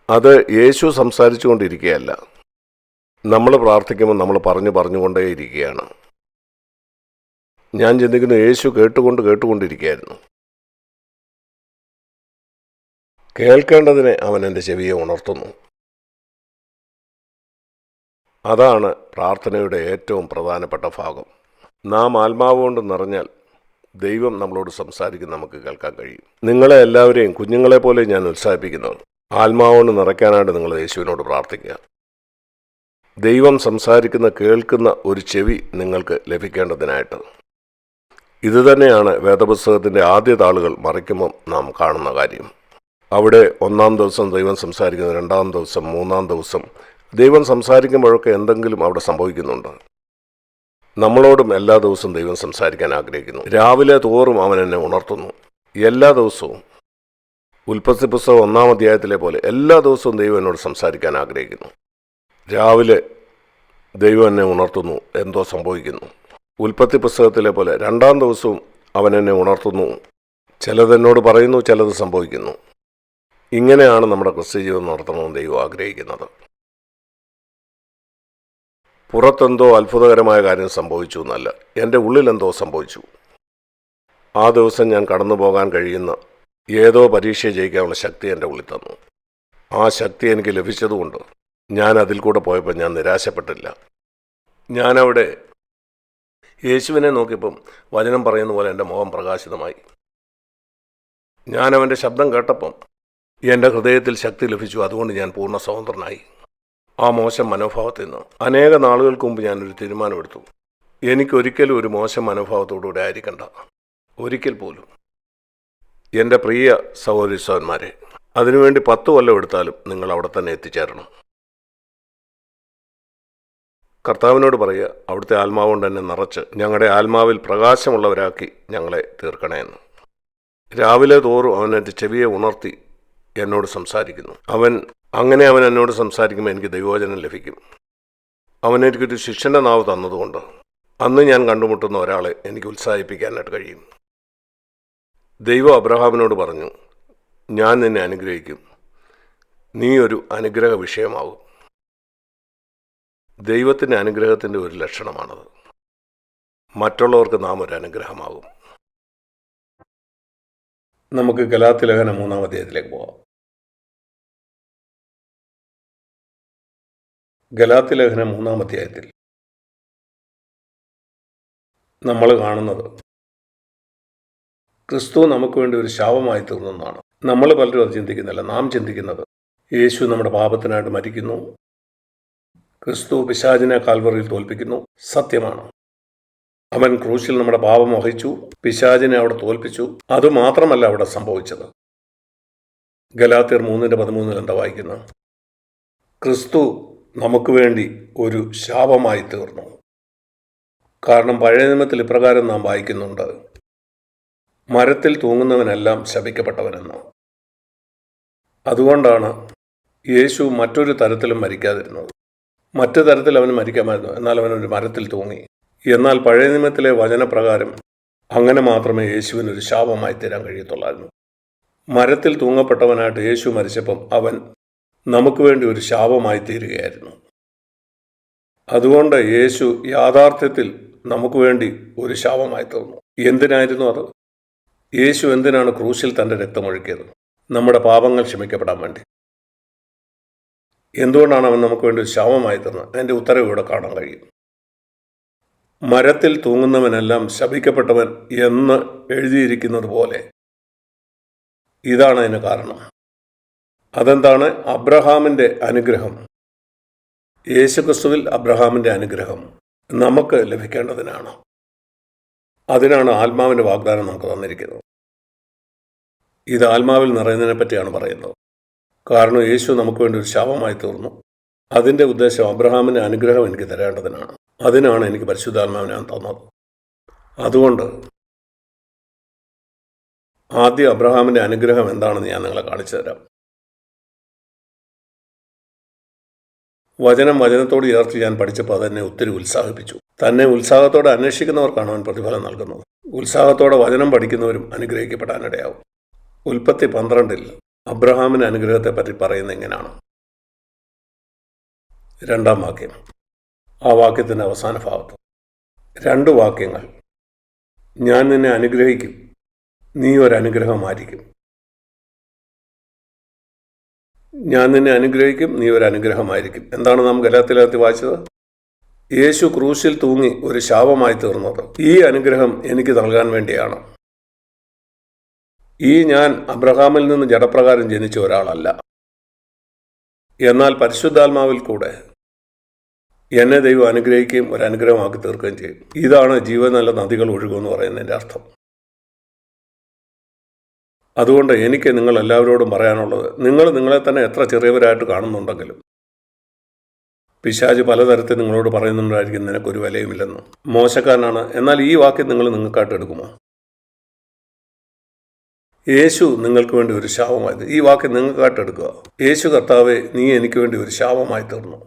അത് യേശു സംസാരിച്ചു കൊണ്ടിരിക്കുകയല്ല, നമ്മൾ പ്രാർത്ഥിക്കുമ്പോൾ നമ്മൾ പറഞ്ഞുകൊണ്ടേയിരിക്കുകയാണ്. ഞാൻ ചിന്തിക്കുന്നു, യേശു കേട്ടുകൊണ്ടിരിക്കുകയായിരുന്നു. കേൾക്കേണ്ടതിനെ അവൻ എൻ്റെ ചെവിയെ ഉണർത്തുന്നു. അതാണ് പ്രാർത്ഥനയുടെ ഏറ്റവും പ്രധാനപ്പെട്ട ഭാഗം. നാം ആത്മാവ് കൊണ്ട് നിറഞ്ഞാൽ ദൈവം നമ്മളോട് സംസാരിക്കുന്ന നമുക്ക് കേൾക്കാൻ കഴിയും. നിങ്ങളെ എല്ലാവരെയും കുഞ്ഞുങ്ങളെ പോലെ ഞാൻ ഉത്സാഹിപ്പിക്കുന്നു. ആത്മാവ് കൊണ്ട് നിറയ്ക്കാനായിട്ട് നിങ്ങൾ യേശുവിനോട് പ്രാർത്ഥിക്കുക. ദൈവം സംസാരിക്കുന്ന കേൾക്കുന്ന ഒരു ചെവി നിങ്ങൾക്ക് ലഭിക്കേണ്ടതിനായിട്ട്. ഇതുതന്നെയാണ് വേദപുസ്തകത്തിൻ്റെ ആദ്യ താളുകൾ മറിക്കുമ്പം നാം കാണുന്ന കാര്യം. അവിടെ 1-ാം ദിവസം ദൈവം സംസാരിക്കുന്നു, 2-ാം ദിവസം, 3-ാം ദിവസം ദൈവം സംസാരിക്കുമ്പോഴൊക്കെ എന്തെങ്കിലും അവിടെ സംഭവിക്കുന്നുണ്ട്. നമ്മളോടും എല്ലാ ദിവസവും ദൈവം സംസാരിക്കാൻ ആഗ്രഹിക്കുന്നു. രാവിലെ തോറും അവൻ എന്നെ ഉണർത്തുന്നു. എല്ലാ ദിവസവും ഉൽപ്പത്തി പുസ്തകം 1-ാം അധ്യായത്തിലെ പോലെ എല്ലാ ദിവസവും ദൈവം എന്നോട് സംസാരിക്കാൻ ആഗ്രഹിക്കുന്നു. രാവിലെ ദൈവം എന്നെ ഉണർത്തുന്നു, എന്തോ സംഭവിക്കുന്നു. ഉൽപ്പത്തി പുസ്തകത്തിലെ പോലെ 2-ാം ദിവസവും അവൻ എന്നെ ഉണർത്തുന്നു, ചിലതെന്നോട് പറയുന്നു, ചിലത് സംഭവിക്കുന്നു. ഇങ്ങനെയാണ് നമ്മുടെ ക്രിസ്ത്യ ജീവിതം നടത്തണമെന്ന് ദൈവം ആഗ്രഹിക്കുന്നത്. പുറത്തെന്തോ അത്ഭുതകരമായ കാര്യം സംഭവിച്ചു എന്നല്ല, എൻ്റെ ഉള്ളിലെന്തോ സംഭവിച്ചു. ആ ദിവസം ഞാൻ കടന്നു പോകാൻ കഴിയുന്ന ഏതോ പരീക്ഷ ജയിക്കാനുള്ള ശക്തി എൻ്റെ ഉള്ളിൽ തന്നു. ആ ശക്തി എനിക്ക് ലഭിച്ചതുകൊണ്ട് ഞാൻ അതിൽ കൂടെ പോയപ്പോൾ ഞാൻ നിരാശപ്പെട്ടില്ല. ഞാനവിടെ യേശുവിനെ നോക്കിയപ്പം വചനം പറയുന്ന പോലെ എൻ്റെ മുഖം പ്രകാശിതമായി. ഞാനവൻ്റെ ശബ്ദം കേട്ടപ്പം എൻ്റെ ഹൃദയത്തിൽ ശക്തി ലഭിച്ചു. അതുകൊണ്ട് ഞാൻ പൂർണ്ണ സ്വതന്ത്രനായി. ആ മോശം മനോഭാവത്തിൽ നിന്ന് അനേക നാളുകൾക്ക് മുമ്പ് ഞാനൊരു തീരുമാനമെടുത്തു. എനിക്കൊരിക്കലും ഒരു മോശം മനോഭാവത്തോടുകൂടെ ആയിരിക്കണ്ട, ഒരിക്കൽ പോലും. എൻ്റെ പ്രിയ സഹോദരി സഹോദരന്മാരെ, അതിനുവേണ്ടി 10 കൊല്ലം എടുത്താലും നിങ്ങൾ അവിടെ തന്നെ എത്തിച്ചേരണം. കർത്താവിനോട് പറയുക, അവിടുത്തെ ആത്മാവ് കൊണ്ട് എന്നെ നിറച്ച് ഞങ്ങളുടെ ആത്മാവിൽ പ്രകാശമുള്ളവരാക്കി ഞങ്ങളെ തീർക്കണേ എന്ന്. രാവിലെ തോറും അവൻ എൻ്റെ ചെവിയെ ഉണർത്തി എന്നോട് സംസാരിക്കുന്നു. അവൻ എന്നോട് സംസാരിക്കുമ്പോൾ എനിക്ക് ദൈവവചനം ലഭിക്കും. അവൻ എനിക്കൊരു ശിഷ്യൻ്റെ നാവ് തന്നതുകൊണ്ട് അന്ന് ഞാൻ കണ്ടുമുട്ടുന്ന ഒരാളെ എനിക്ക് ഉത്സാഹിപ്പിക്കാനായിട്ട് കഴിയും. ദൈവം അബ്രഹാമിനോട് പറഞ്ഞു, ഞാൻ നിന്നെ അനുഗ്രഹിക്കും, നീ ഒരു അനുഗ്രഹ വിഷയമാകും. ദൈവത്തിൻ്റെ അനുഗ്രഹത്തിൻ്റെ ഒരു ലക്ഷണമാണത്. മറ്റുള്ളവർക്ക് നാം ഒരു അനുഗ്രഹമാകും. നമുക്ക് ഗലാത്യ ലേഖനം 3-ാം അധ്യായത്തിലേക്ക് പോകാം. ഗലാത്യ ലേഖനം 3-ാം അധ്യായത്തിൽ നമ്മൾ കാണുന്നത് ക്രിസ്തു നമുക്ക് വേണ്ടി ഒരു ശാപമായി തീർന്നതാണ്. നമ്മൾ പലരും അത് ചിന്തിക്കുന്നില്ല. നാം ചിന്തിക്കുന്നത് യേശു നമ്മുടെ പാപത്തിനായിട്ട് മരിക്കുന്നു, ക്രിസ്തു പിശാചിനെ കാൽവറിയിൽ തോൽപ്പിക്കുന്നു. സത്യമാണ്. അവൻ ക്രൂശിൽ നമ്മുടെ പാപം വഹിച്ചു, പിശാചിനെ അവിടെ തോൽപ്പിച്ചു. അതുമാത്രമല്ല അവിടെ സംഭവിച്ചത്. ഗലാത്യർ 3:13 എന്താ വായിക്കുന്നത്? ക്രിസ്തു നമുക്ക് വേണ്ടി ഒരു ശാപമായി തീർന്നു. കാരണം പഴയ നിയമത്തിൽ ഇപ്രകാരം നാം വായിക്കുന്നുണ്ട്, മരത്തിൽ തൂങ്ങുന്നവനെല്ലാം ശപിക്കപ്പെട്ടവനെന്ന്. അതുകൊണ്ടാണ് യേശു മറ്റൊരു തരത്തിലും മരിക്കാതിരുന്നത്. മറ്റു തരത്തിൽ അവന് മരിക്കാമായിരുന്നു, എന്നാൽ അവനൊരു മരത്തിൽ തൂങ്ങി. എന്നാൽ പഴയ നിയമത്തിലെ വചനപ്രകാരം അങ്ങനെ മാത്രമേ യേശുവിനൊരു ശാപമായി തീരാൻ കഴിയത്തുള്ളായിരുന്നു. മരത്തിൽ തൂങ്ങപ്പെട്ടവനായിട്ട് യേശു മരിച്ചപ്പം അവൻ നമുക്ക് വേണ്ടി ഒരു ശാപമായി തീരുകയായിരുന്നു. അതുകൊണ്ട് യേശു യാഥാർത്ഥ്യത്തിൽ നമുക്ക് വേണ്ടി ഒരു ശാപമായി തീർന്നു. എന്തിനായിരുന്നു അത്? യേശു എന്തിനാണ് ക്രൂശിൽ തൻ്റെ രക്തമൊഴുക്കിയത്? നമ്മുടെ പാപങ്ങൾ ക്ഷമിക്കപ്പെടാൻ വേണ്ടി. എന്തുകൊണ്ടാണ് അവൻ നമുക്ക് വേണ്ടി ഒരു ശാപമായി തീർന്നത്? അതിൻ്റെ ഉത്തരവ് ഇവിടെ കാണാൻ കഴിയും. മരത്തിൽ തൂങ്ങുന്നവനെല്ലാം ശപിക്കപ്പെട്ടവൻ എന്ന് എഴുതിയിരിക്കുന്നത് പോലെ ഇതാണ് അതിന് കാരണം. അതെന്താണ്? അബ്രഹാമിൻ്റെ അനുഗ്രഹം, യേശുക്രിസ്തുവിൽ അബ്രഹാമിൻ്റെ അനുഗ്രഹം നമുക്ക് ലഭിക്കേണ്ടതിനാണ്. അതിനാണ് ആത്മാവിൻ്റെ വാഗ്ദാനം നമുക്ക് തന്നിരിക്കുന്നത്. ഇത് ആത്മാവിൽ നിറയുന്നതിനെ പറ്റിയാണ് പറയുന്നത്. കാരണം യേശു നമുക്ക് വേണ്ടി ഒരു ശാപമായി തീർന്നു. അതിൻ്റെ ഉദ്ദേശം അബ്രഹാമിൻ്റെ അനുഗ്രഹം എനിക്ക് തരേണ്ടതിനാണ്. അതിനാണ് എനിക്ക് പരിശുദ്ധാത്മാവിനെ തന്നത്. അതുകൊണ്ട് ആദ്യം അബ്രഹാമിൻ്റെ അനുഗ്രഹം എന്താണെന്ന് ഞാൻ നിങ്ങളെ കാണിച്ചു തരാം. വചനത്തോട് ചേർത്ത് ഞാൻ പഠിച്ചപ്പോൾ അതെന്നെ ഒത്തിരി ഉത്സാഹിപ്പിച്ചു. തന്നെ ഉത്സാഹത്തോടെ അന്വേഷിക്കുന്നവർക്കാണ് അവൻ പ്രതിഫലം നൽകുന്നത്. ഉത്സാഹത്തോടെ വചനം പഠിക്കുന്നവരും അനുഗ്രഹിക്കപ്പെടാനിടയാവും. ഉൽപ്പത്തി 12 അബ്രഹാമിൻ്റെ അനുഗ്രഹത്തെപ്പറ്റി പറയുന്നത് ഇങ്ങനെയാണ്. 2-ാം വാക്യം, ആ വാക്യത്തിൻ്റെ അവസാന ഭാഗത്ത് 2 വാക്യങ്ങൾ. ഞാൻ നിന്നെ അനുഗ്രഹിക്കും, നീ ഒരനുഗ്രഹമായിരിക്കും. ഞാൻ നിന്നെ അനുഗ്രഹിക്കും, നീ ഒരനുഗ്രഹമായിരിക്കും. എന്താണ് നാം ഗലാത്യലേഖനത്തിൽ വായിച്ചത്? യേശു ക്രൂശിൽ തൂങ്ങി ഒരു ശാപമായി തീർന്നത് ഈ അനുഗ്രഹം എനിക്ക് നൽകാൻ വേണ്ടിയാണ്. ഞാൻ അബ്രഹാമിൽ നിന്ന് ജഡപ്രകാരം ജനിച്ച ഒരാളല്ല. എന്നാൽ പരിശുദ്ധാത്മാവിൽ കൂടെ എന്നെ ദൈവം അനുഗ്രഹിക്കുകയും ഒരനുഗ്രഹമാക്കി തീർക്കുകയും ചെയ്യും. ഇതാണ് ജീവനല്ല നദികൾ ഒഴുകുമെന്ന് പറയുന്നതിൻ്റെ അർത്ഥം. അതുകൊണ്ട് എനിക്ക് നിങ്ങൾ എല്ലാവരോടും പറയാനുള്ളത്, നിങ്ങൾ നിങ്ങളെ തന്നെ എത്ര ചെറിയവരായിട്ട് കാണുന്നുണ്ടെങ്കിലും പിശാച് പലതരത്തിൽ നിങ്ങളോട് പറയുന്നുണ്ടായിരിക്കും നിനക്കൊരു വിലയുമില്ലെന്ന്, മോശക്കാരനാണ്. എന്നാൽ ഈ വാക്യം നിങ്ങൾ നിങ്ങൾക്കായിട്ട് എടുക്കുമോ? യേശു നിങ്ങൾക്ക് വേണ്ടി ഒരു ശാപമായത്. ഈ വാക്യം നിങ്ങൾക്കായിട്ട് എടുക്കുക. യേശു കർത്താവേ, നീ എനിക്ക് വേണ്ടി ഒരു ശാപമായി തീർന്നു.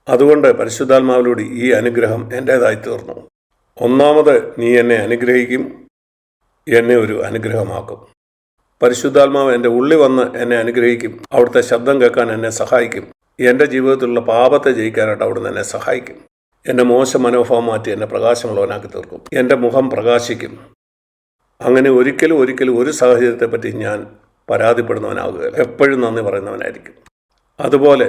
അതുകൊണ്ട് പരിശുദ്ധാത്മാവിലൂടെ ഈ അനുഗ്രഹം എൻ്റേതായി തീർന്നു. ഒന്നാമത്, നീ എന്നെ അനുഗ്രഹിക്കും, എന്നെ ഒരു അനുഗ്രഹമാക്കും. പരിശുദ്ധാത്മാവ് എൻ്റെ ഉള്ളിൽ വന്ന് എന്നെ അനുഗ്രഹിക്കും. അവിടുത്തെ ശബ്ദം കേൾക്കാൻ എന്നെ സഹായിക്കും. എൻ്റെ ജീവിതത്തിലുള്ള പാപത്തെ ജയിക്കാനായിട്ട് അവിടുന്ന് എന്നെ സഹായിക്കും. എൻ്റെ മോശം മനോഭാവം മാറ്റി എന്നെ പ്രകാശമുള്ളവനാക്കി തീർക്കും. എൻ്റെ മുഖം പ്രകാശിക്കും. അങ്ങനെ ഒരിക്കലും ഒരു സാഹചര്യത്തെപ്പറ്റി ഞാൻ പരാതിപ്പെടുന്നവനാകുകയില്ല. എപ്പോഴും നന്ദി പറയുന്നവനായിരിക്കും. അതുപോലെ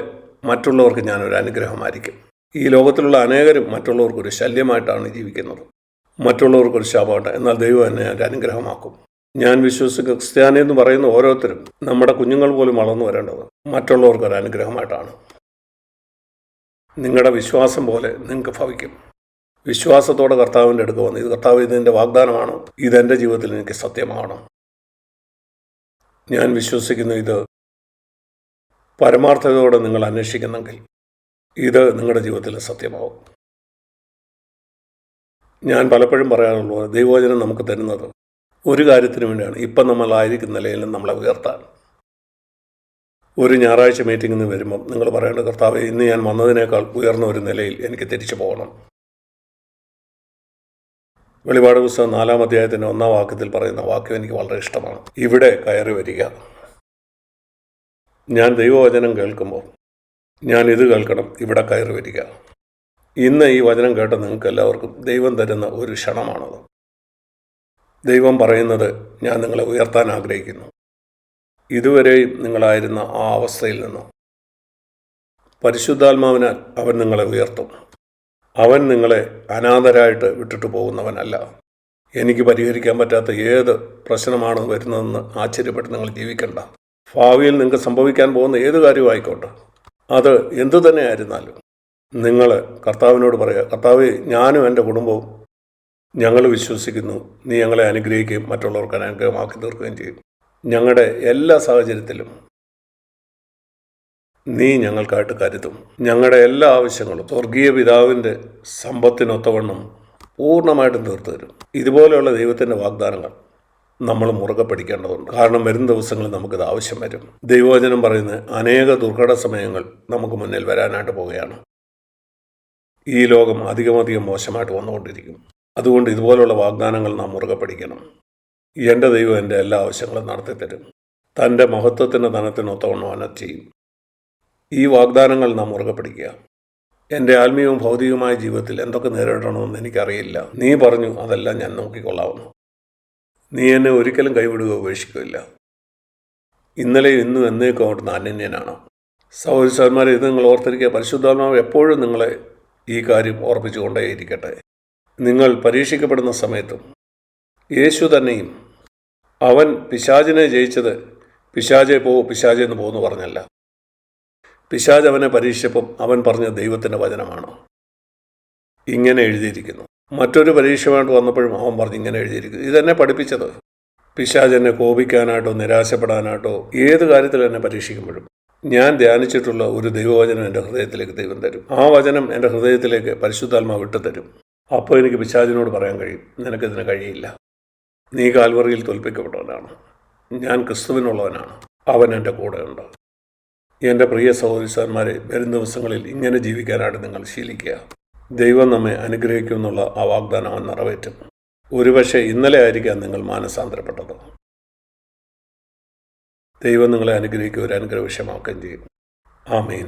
മറ്റുള്ളവർക്ക് ഞാനൊരു അനുഗ്രഹമായിരിക്കും. ഈ ലോകത്തിലുള്ള അനേകരും മറ്റുള്ളവർക്കൊരു ശല്യമായിട്ടാണ് ജീവിക്കുന്നത്, മറ്റുള്ളവർക്കൊരു ശാപമായിട്ട്. എന്നാൽ ദൈവം എന്നെ ഒരു അനുഗ്രഹമാക്കും. ഞാൻ വിശ്വസിക്കുന്ന ക്രിസ്ത്യാനി എന്ന് പറയുന്ന ഓരോരുത്തരും, നമ്മുടെ കുഞ്ഞുങ്ങൾ പോലും വളർന്നു വരേണ്ടത് മറ്റുള്ളവർക്കൊരു അനുഗ്രഹമായിട്ടാണ്. നിങ്ങളുടെ വിശ്വാസം പോലെ നിങ്ങൾക്ക് ഭവിക്കും. വിശ്വാസത്തോടെ കർത്താവിൻ്റെ അടുത്ത് വന്ന്, ഇത് കർത്താവ്, ഇതിൻ്റെ വാഗ്ദാനമാണ്, ഇതെൻ്റെ ജീവിതത്തിൽ എനിക്ക് സത്യമാണ്, ഞാൻ വിശ്വസിക്കുന്നു, ഇത് പരമാർത്ഥതയോടെ നിങ്ങൾ അന്വേഷിക്കുന്നെങ്കിൽ ഇത് നിങ്ങളുടെ ജീവിതത്തിൽ സത്യമാവും. ഞാൻ പലപ്പോഴും പറയാറുള്ളത്, ദൈവവചനം നമുക്ക് തരുന്നത് ഒരു കാര്യത്തിന് വേണ്ടിയാണ്. ഇപ്പം നമ്മളായിരിക്കുന്ന നിലയിൽ നമ്മളെ ഉയർത്താൻ. ഒരു ഞായറാഴ്ച മീറ്റിങ്ങിൽ നിന്ന് വരുമ്പം നിങ്ങൾ പറയേണ്ട, കർത്താവ്, ഇന്ന് ഞാൻ വന്നതിനേക്കാൾ ഉയർന്ന ഒരു നിലയിൽ എനിക്ക് തിരിച്ചു പോകണം. വെളിപാട് പുസ്തകം 4-ാം അധ്യായത്തിൻ്റെ 1-ാം വാക്യത്തിൽ പറയുന്ന വാക്യം എനിക്ക് വളരെ ഇഷ്ടമാണ്. ഇവിടെ കയറി വരിക. ഞാൻ ദൈവവചനം കേൾക്കുമ്പോൾ ഞാൻ ഇത് കേൾക്കണം, ഇവിടെ കയറി വരിക. ഇന്ന് ഈ വചനം കേട്ട നിങ്ങൾക്ക് എല്ലാവർക്കും ദൈവം തരുന്ന ഒരു ക്ഷണമാണത്. ദൈവം പറയുന്നത്, ഞാൻ നിങ്ങളെ ഉയർത്താൻ ആഗ്രഹിക്കുന്നു. ഇതുവരെയും നിങ്ങളായിരുന്ന ആ അവസ്ഥയിൽ നിന്ന് പരിശുദ്ധാത്മാവിനാൽ അവൻ നിങ്ങളെ ഉയർത്തും. അവൻ നിങ്ങളെ അനാഥരായിട്ട് വിട്ടിട്ട് പോകുന്നവനല്ല. എനിക്ക് പരിഹരിക്കാൻ പറ്റാത്ത ഏത് പ്രശ്നമാണ് വരുന്നതെന്ന് ആശ്ചര്യപ്പെട്ട് നിങ്ങൾ ജീവിക്കണ്ട. ഭാവിയിൽ നിങ്ങൾക്ക് സംഭവിക്കാൻ പോകുന്ന ഏത് കാര്യമായിക്കോട്ടെ, അത് എന്തു തന്നെ ആയിരുന്നാലും നിങ്ങൾ കർത്താവിനോട് പറയുക, കർത്താവേ, ഞാനും എൻ്റെ കുടുംബവും ഞങ്ങൾ വിശ്വസിക്കുന്നു, നീ ഞങ്ങളെ അനുഗ്രഹിക്കുകയും മറ്റുള്ളവർക്ക് അനുഗ്രഹമാക്കി തീർക്കുകയും ചെയ്യും. ഞങ്ങളുടെ എല്ലാ സാഹചര്യത്തിലും നീ ഞങ്ങൾക്കായിട്ട് കരുതും. ഞങ്ങളുടെ എല്ലാ ആവശ്യങ്ങളും സ്വർഗീയ പിതാവിൻ്റെ സമ്പത്തിനൊത്തവണ്ണം പൂർണ്ണമായിട്ടും തീർത്തു തരും. ഇതുപോലെയുള്ള ദൈവത്തിൻ്റെ വാഗ്ദാനങ്ങൾ നമ്മൾ മുറുകെ പിടിക്കേണ്ടതുണ്ട്. കാരണം വരും ദിവസങ്ങളിൽ നമുക്കിത് ആവശ്യം വരും. ദൈവവചനം പറയുന്ന അനേക ദുർഘട സമയങ്ങൾ നമുക്ക് മുന്നിൽ വരാനായിട്ട് പോവുകയാണ്. ഈ ലോകം അധികമധികം മോശമായിട്ട് വന്നുകൊണ്ടിരിക്കും. അതുകൊണ്ട് ഇതുപോലുള്ള വാഗ്ദാനങ്ങൾ നാം മുറുകെ പിടിക്കണം. എൻ്റെ ദൈവം എൻ്റെ എല്ലാ ആവശ്യങ്ങളും നടത്തിത്തരും. തൻ്റെ മഹത്വത്തിൻ്റെ ധനത്തിനൊത്തവണ്ണം അവൻ ചെയ്യും. ഈ വാഗ്ദാനങ്ങൾ നാം മുറുകെ പിടിക്കുക. എൻ്റെ ആത്മീയവും ഭൗതികവുമായ ജീവിതത്തിൽ എന്തൊക്കെ നേരിടണമെന്ന് എനിക്കറിയില്ല. നീ പറഞ്ഞു, അതെല്ലാം ഞാൻ നോക്കിക്കൊള്ളാവുന്നു. നീ എന്നെ ഒരിക്കലും കൈവിടുകയോ ഉപേക്ഷിക്കുകയില്ല. ഇന്നലെയും ഇന്നും എന്നേക്കും അവിടുന്ന് അനന്യനാണ്. സഹോദരന്മാരെ, ഇത് നിങ്ങൾ ഓർത്തിരിക്കുക. പരിശുദ്ധാത്മാവ് എപ്പോഴും നിങ്ങളെ ഈ കാര്യം ഓർപ്പിച്ചുകൊണ്ടേയിരിക്കട്ടെ. നിങ്ങൾ പരീക്ഷിക്കപ്പെടുന്ന സമയത്തും യേശു തന്നെയും അവൻ പിശാചിനെ ജയിച്ചത് പിശാചെ എന്ന് പോകുന്നു പറഞ്ഞല്ല. പിശാച് അവനെ പരീക്ഷിച്ചപ്പം അവൻ പറഞ്ഞ ദൈവത്തിൻ്റെ വചനമാണ്. ഇങ്ങനെ എഴുതിയിരിക്കുന്നു. മറ്റൊരു പരീക്ഷയുമായിട്ട് വന്നപ്പോഴും അവൻ പറഞ്ഞ് ഇങ്ങനെ എഴുതിയിരിക്കുന്നു. ഇതെന്നെ പഠിപ്പിച്ചത്. പിശാച് എന്നെ കോപിക്കാനായിട്ടോ നിരാശപ്പെടാനായിട്ടോ ഏത് കാര്യത്തിൽ എന്നെ പരീക്ഷിക്കുമ്പോഴും ഞാൻ ധ്യാനിച്ചിട്ടുള്ള ഒരു ദൈവവചനം എൻ്റെ ഹൃദയത്തിലേക്ക് ദൈവം തരും. ആ വചനം എൻ്റെ ഹൃദയത്തിലേക്ക് പരിശുദ്ധാത്മാവ് വിട്ടുതരും. അപ്പോൾ എനിക്ക് പിശാചിനോട് പറയാൻ കഴിയും, നിനക്കിതിന് കഴിയില്ല. നീ കാൽവറിയിൽ തോൽപ്പിക്കപ്പെട്ടവനാണ്. ഞാൻ ക്രിസ്തുവിനുള്ളവനാണ്. അവൻ എൻ്റെ കൂടെയുണ്ട്. എൻ്റെ പ്രിയ സഹോദരന്മാരെ, വരും ദിവസങ്ങളിൽ ഇങ്ങനെ ജീവിക്കാനായിട്ട് നിങ്ങൾ ശീലിക്കുക. ദൈവം നമ്മെ അനുഗ്രഹിക്കുമെന്നുള്ള ആ വാഗ്ദാനം അവൻ നിറവേറ്റും. ഒരുപക്ഷെ ഇന്നലെ ആയിരിക്കാം നിങ്ങൾ മാനസാന്തരപ്പെട്ടത്. ദൈവം നിങ്ങളെ അനുഗ്രഹിക്കുക, ഒരു അനുഗ്രഹ വിഷയമാക്കുകയും ചെയ്യും. ആമേൻ.